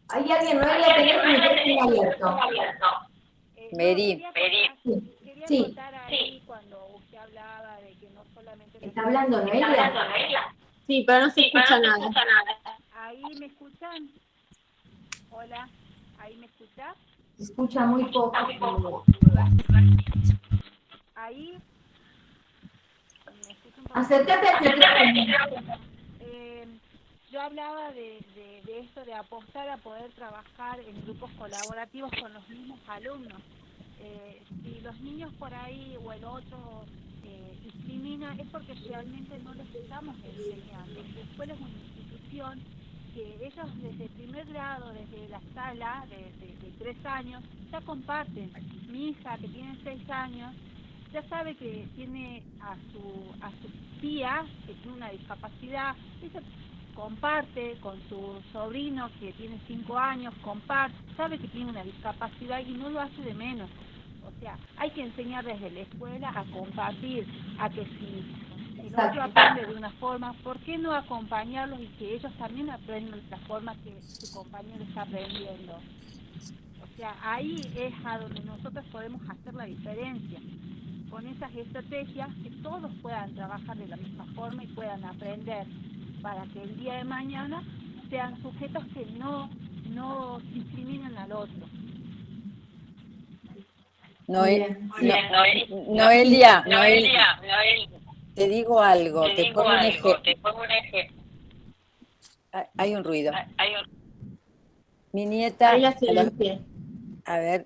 B: ¿Hay alguien nuevo que tiene el micrófono abierto?
A: Mary.
B: Sí.
H: Cuando usted hablaba de que no solamente...
B: ¿Está hablando Noelia?
C: Sí, pero no se escucha nada.
H: ¿Ahí me escuchan? Hola, ¿ahí me escuchas?
B: Se escucha muy poco.
H: Ahí...
B: Acércate al micrófono.
H: Yo hablaba de esto de apostar a poder trabajar en grupos colaborativos con los mismos alumnos. Si los niños por ahí o el otro discrimina, es porque realmente no les estamos enseñando. La escuela es una institución que ellos desde el primer grado, desde la sala de 3 años, ya comparten. Mi hija, que tiene 6 años,
P: ya sabe que tiene a su tía que tiene una discapacidad, ella comparte con su sobrino que tiene 5 años, comparte, sabe que tiene una discapacidad y no lo hace de menos. O sea, hay que enseñar desde la escuela a compartir, a que si el otro aprende de una forma, ¿por qué no acompañarlos y que ellos también aprendan de la forma que su compañero está aprendiendo? O sea, ahí es a donde nosotros podemos hacer la diferencia, con esas estrategias que todos puedan trabajar de la misma forma y puedan aprender, para que el día de mañana sean sujetos que no discriminen al otro.
A: Noelia, te digo algo, te pongo un ejemplo. Hay un ruido. Mi nieta,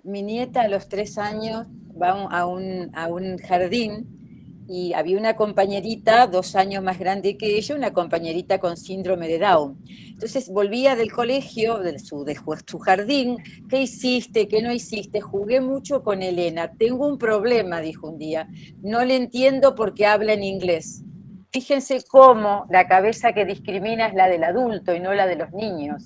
A: mi nieta a los 3 años va a un jardín y había una compañerita 2 años más grande que ella, una compañerita con síndrome de Down. Entonces volvía del colegio, de su jardín. ¿Qué hiciste? ¿Qué no hiciste? Jugué mucho con Elena. Tengo un problema, dijo un día. No le entiendo porque habla en inglés. Fíjense cómo la cabeza que discrimina es la del adulto y no la de los niños.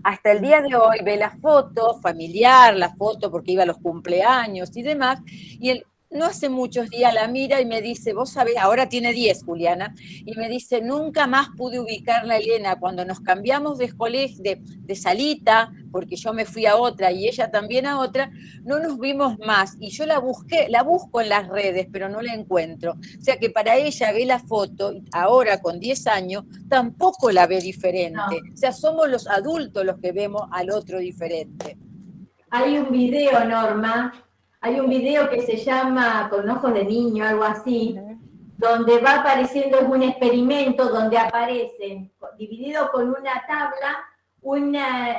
A: Hasta el día de hoy ve la foto familiar, la foto porque iba a los cumpleaños y demás, y no hace muchos días la mira y me dice, vos sabés, ahora tiene 10, Juliana, y me dice, nunca más pude ubicarla a Elena, cuando nos cambiamos de colegio, de salita, porque yo me fui a otra y ella también a otra, no nos vimos más, y yo la busco en las redes, pero no la encuentro. O sea que para ella ve la foto, ahora con 10 años, tampoco la ve diferente. No. O sea, somos los adultos los que vemos al otro diferente.
B: Hay un video, Norma, hay un video que se llama Con ojos de niño, algo así, donde va apareciendo, es un experimento donde aparecen, dividido con una tabla,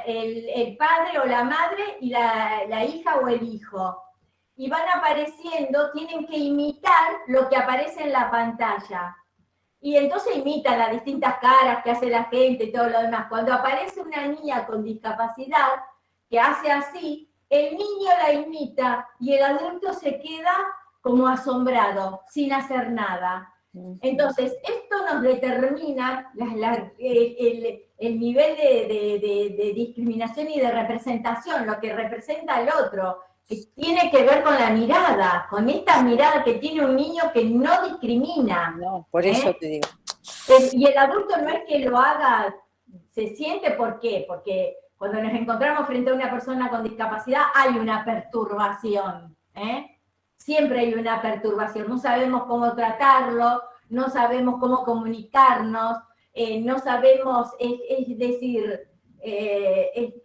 B: el padre o la madre y la hija o el hijo. Y van apareciendo, tienen que imitar lo que aparece en la pantalla. Y entonces imitan las distintas caras que hace la gente y todo lo demás. Cuando aparece una niña con discapacidad que hace así, el niño la imita y el adulto se queda como asombrado, sin hacer nada. Entonces, esto nos determina el nivel de discriminación y de representación, lo que representa al otro, que tiene que ver con la mirada, con esta mirada que tiene un niño que no discrimina.
A: No, por eso te digo.
B: Y el adulto no es que lo haga, se siente, ¿por qué? Porque cuando nos encontramos frente a una persona con discapacidad hay una perturbación, Siempre hay una perturbación, no sabemos cómo tratarlo, no sabemos cómo comunicarnos, no sabemos, es decir,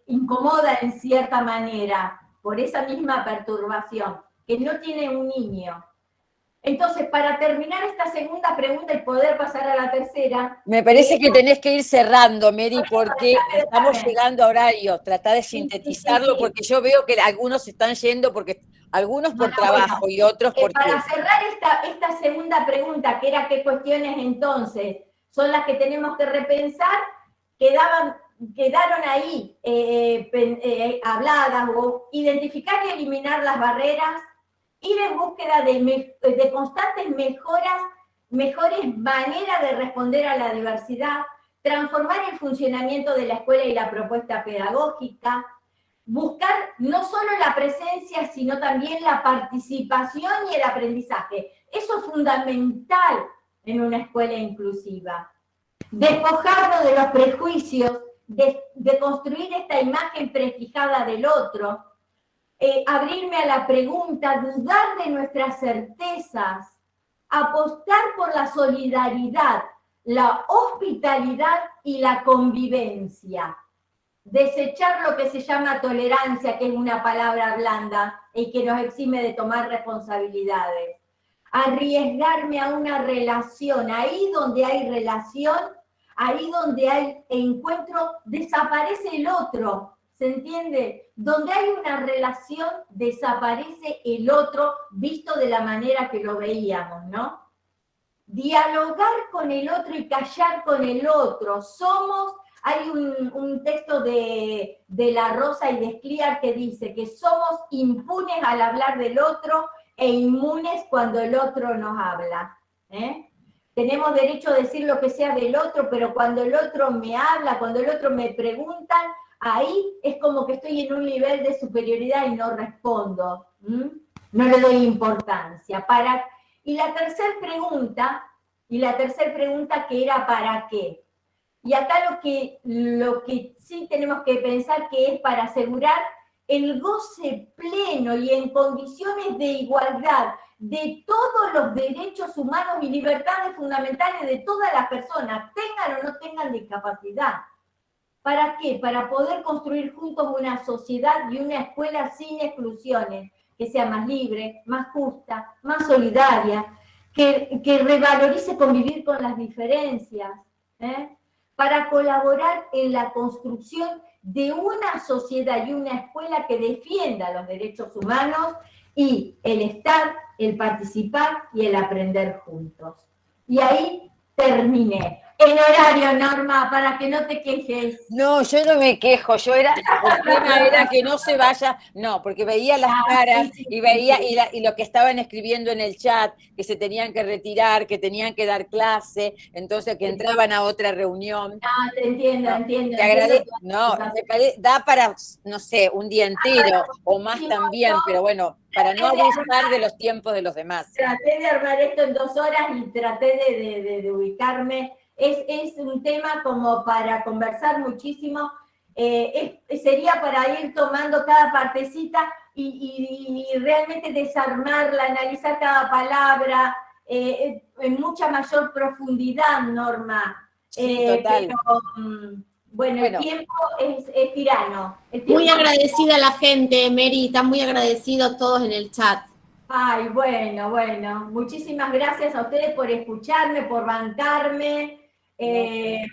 B: incomoda en cierta manera por esa misma perturbación que no tiene un niño. Entonces, para terminar esta segunda pregunta y poder pasar a la tercera...
A: Me parece que tenés que ir cerrando, Mary, porque estamos llegando a horario. Trata de sintetizarlo, porque yo veo que algunos se están yendo, porque algunos por trabajo y otros porque...
B: Para cerrar esta segunda pregunta, que era qué cuestiones entonces son las que tenemos que repensar, quedaron ahí habladas, o identificar y eliminar las barreras, ir en búsqueda de constantes mejores maneras de responder a la diversidad, transformar el funcionamiento de la escuela y la propuesta pedagógica, buscar no solo la presencia, sino también la participación y el aprendizaje. Eso es fundamental en una escuela inclusiva. Despojarnos de los prejuicios, de construir esta imagen prefijada del otro, abrirme a la pregunta, dudar de nuestras certezas, apostar por la solidaridad, la hospitalidad y la convivencia. Desechar lo que se llama tolerancia, que es una palabra blanda y que nos exime de tomar responsabilidades. Arriesgarme a una relación, ahí donde hay relación, ahí donde hay encuentro, desaparece el otro. ¿Se entiende? Donde hay una relación, desaparece el otro, visto de la manera que lo veíamos, ¿no? Dialogar con el otro y callar con el otro. Hay un texto de La Rosa y de Escliar que dice que somos impunes al hablar del otro e inmunes cuando el otro nos habla. Tenemos derecho a decir lo que sea del otro, pero cuando el otro me habla, cuando el otro me pregunta, ahí es como que estoy en un nivel de superioridad y no respondo. No le doy importancia. Y la tercera pregunta que era ¿para qué? Y acá lo que sí tenemos que pensar que es para asegurar el goce pleno y en condiciones de igualdad de todos los derechos humanos y libertades fundamentales de todas las personas, tengan o no tengan discapacidad. ¿Para qué? Para poder construir juntos una sociedad y una escuela sin exclusiones, que sea más libre, más justa, más solidaria, que revalorice convivir con las diferencias, para colaborar en la construcción de una sociedad y una escuela que defienda los derechos humanos y el estar, el participar y el aprender juntos. Y ahí terminé. En horario, Norma, para que no te quejes.
A: No, yo no me quejo, el tema era que no se vaya, no, porque veía las caras y veía y lo que estaban escribiendo en el chat, que se tenían que retirar, que tenían que dar clase, entonces que entraban a otra reunión.
B: Ah, te entiendo, entiendo.
A: Te agradezco, no, da para, no sé, un día entero o más también, pero bueno, para no abusar de los tiempos de los demás.
B: Traté de armar esto en 2 horas y traté de ubicarme. Es un tema como para conversar muchísimo, sería para ir tomando cada partecita y realmente desarmarla, analizar cada palabra en mucha mayor profundidad, Norma.
A: Sí, total.
B: Pero, bueno, el tiempo es tirano.
C: Muy agradecida a la gente, Mary, están muy agradecidos todos en el chat.
B: Ay, bueno, muchísimas gracias a ustedes por escucharme, por bancarme.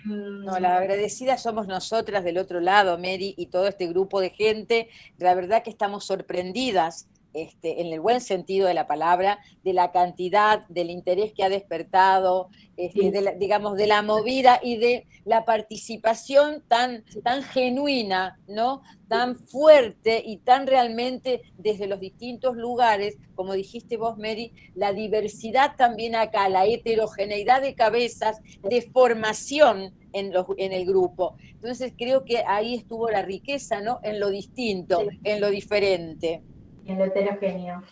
A: No, la agradecida somos nosotras del otro lado, Mary, y todo este grupo de gente. La verdad que estamos sorprendidas, en el buen sentido de la palabra, de la cantidad, del interés que ha despertado, de la movida y de la participación tan genuina, ¿no? Tan fuerte y tan realmente desde los distintos lugares, como dijiste vos, Mary, la diversidad también acá, la heterogeneidad de cabezas, de formación en el grupo. Entonces creo que ahí estuvo la riqueza, ¿no? En lo distinto, en lo diferente.
B: En lo heterogéneo.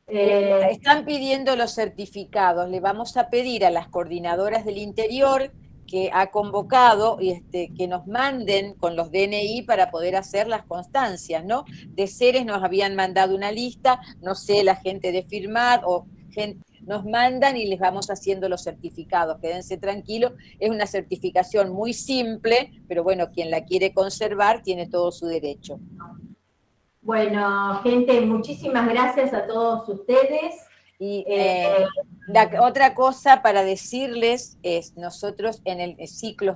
A: Están pidiendo los certificados. Le vamos a pedir a las coordinadoras del interior que ha convocado que nos manden con los DNI para poder hacer las constancias, ¿no? De Ceres nos habían mandado una lista, no sé, la gente de Firmat o gente, nos mandan y les vamos haciendo los certificados. Quédense tranquilos, es una certificación muy simple, pero bueno, quien la quiere conservar tiene todo su derecho.
B: Bueno, gente, muchísimas gracias a todos ustedes.
A: Y la otra cosa para decirles es, nosotros en el ciclo,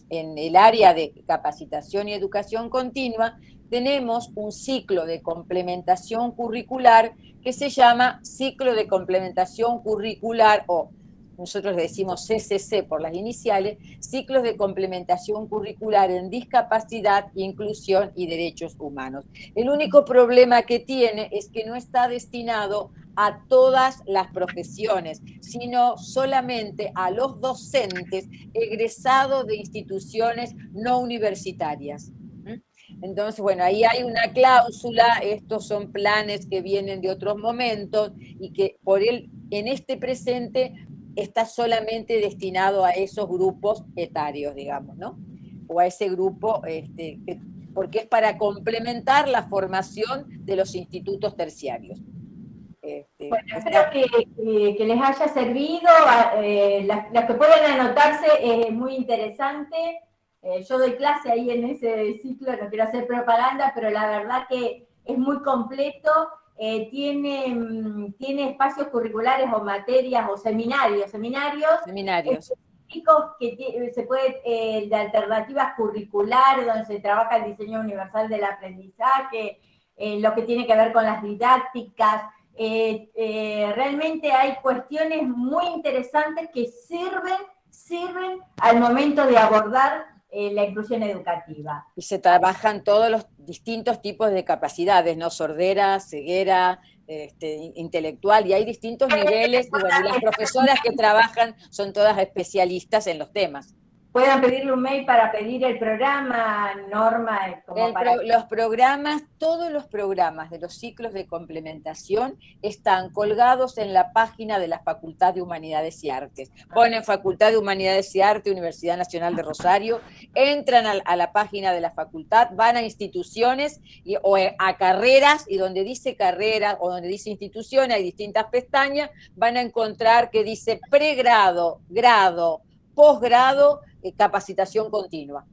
A: en el área de capacitación y educación continua, tenemos un ciclo de complementación curricular que se llama ciclo de complementación curricular, o nosotros le decimos CCC por las iniciales, ciclos de complementación curricular en discapacidad, inclusión y derechos humanos. El único problema que tiene es que no está destinado a todas las profesiones, sino solamente a los docentes egresados de instituciones no universitarias. Entonces, bueno, ahí hay una cláusula, estos son planes que vienen de otros momentos y que en este presente está solamente destinado a esos grupos etarios, digamos, ¿no? O a ese grupo, porque es para complementar la formación de los institutos terciarios.
B: Bueno, espero que les haya servido. Las que pueden anotarse es muy interesante. Yo doy clase ahí en ese ciclo, no quiero hacer propaganda, pero la verdad que es muy completo. Tiene espacios curriculares o materias o seminarios específicos que se puede, de alternativas curriculares, donde se trabaja el diseño universal del aprendizaje, lo que tiene que ver con las didácticas. Realmente hay cuestiones muy interesantes que sirven al momento de abordar la inclusión educativa.
A: Y se trabajan todos los distintos tipos de capacidades, ¿no? Sordera, ceguera, intelectual, y hay distintos niveles, y bueno, y las profesoras que trabajan son todas especialistas en los temas.
B: Puedan pedirle un mail para pedir el programa, Norma, como
A: Los programas, todos los programas de los ciclos de complementación están colgados en la página de la Facultad de Humanidades y Artes. Ponen Facultad de Humanidades y Artes, Universidad Nacional de Rosario, entran a la página de la facultad, van a instituciones o a carreras, y donde dice carrera o donde dice instituciones hay distintas pestañas, van a encontrar que dice pregrado, grado, posgrado, capacitación continua.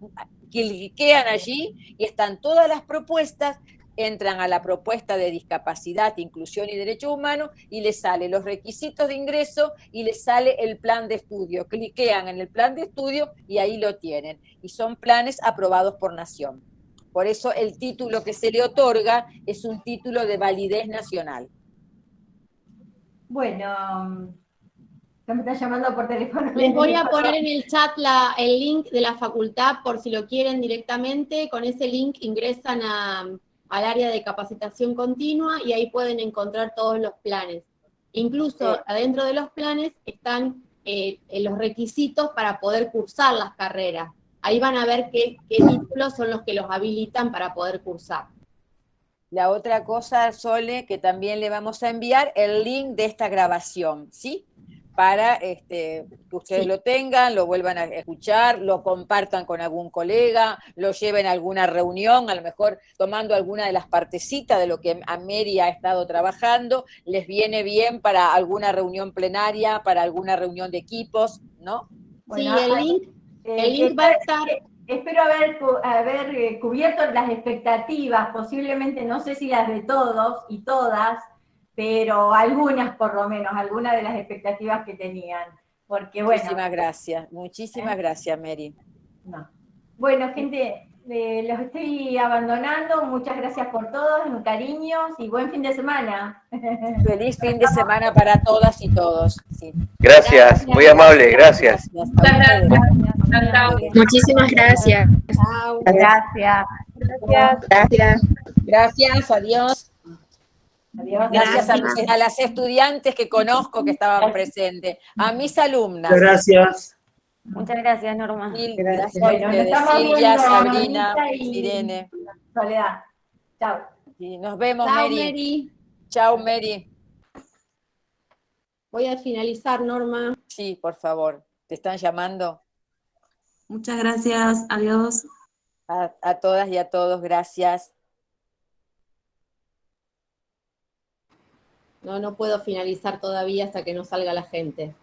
A: Cliquean allí y están todas las propuestas, entran a la propuesta de discapacidad, inclusión y derechos humanos y les sale los requisitos de ingreso y les sale el plan de estudio. Cliquean en el plan de estudio y ahí lo tienen. Y son planes aprobados por Nación. Por eso el título que se le otorga es un título de validez nacional.
B: Bueno, ya me están llamando por teléfono.
C: Les voy a poner en el chat el link de la facultad por si lo quieren directamente. Con ese link ingresan al área de capacitación continua y ahí pueden encontrar todos los planes. Incluso adentro de los planes están los requisitos para poder cursar las carreras. Ahí van a ver qué títulos son los que los habilitan para poder cursar.
A: La otra cosa, Sole, que también le vamos a enviar, el link de esta grabación, ¿sí? Para que ustedes lo tengan, lo vuelvan a escuchar, lo compartan con algún colega, lo lleven a alguna reunión, a lo mejor tomando alguna de las partecitas de lo que Mary ha estado trabajando, les viene bien para alguna reunión plenaria, para alguna reunión de equipos, ¿no?
B: Bueno,
C: sí, el link va a estar...
B: Espero haber cubierto las expectativas, posiblemente, no sé si las de todos y todas, pero algunas por lo menos, algunas de las expectativas que tenían. Porque, bueno,
A: muchísimas gracias, Mary.
B: No. Bueno, gente, los estoy abandonando, muchas gracias por todos, cariños y buen fin de semana.
A: Feliz fin de semana para todas y todos. Sí.
K: Gracias, muy amable, gracias.
J: Muchísimas gracias.
B: Gracias.
A: Gracias, adiós.
B: Adiós.
A: Gracias a las estudiantes que conozco que estaban presentes, a mis alumnas.
Q: Muchas gracias.
J: Muchas gracias, Norma.
A: Gracias a
B: Bueno, nos
A: ustedes,
B: estamos
A: Silvia,
B: viendo,
A: Sabrina,
B: Normita y
A: Irene.
B: Soledad. Chao.
A: Y nos vemos,
C: Chao,
A: Mary.
C: Mary.
A: Chao, Mary.
C: Voy a finalizar, Norma.
A: Sí, por favor. ¿Te están llamando?
N: Muchas gracias, adiós.
A: A todas y a todos, gracias.
C: No puedo finalizar todavía hasta que no salga la gente.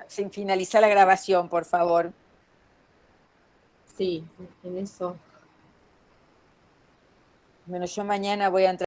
A: Sin finalizar la grabación, por favor.
C: Sí, en eso.
A: Bueno, yo mañana voy a entrar.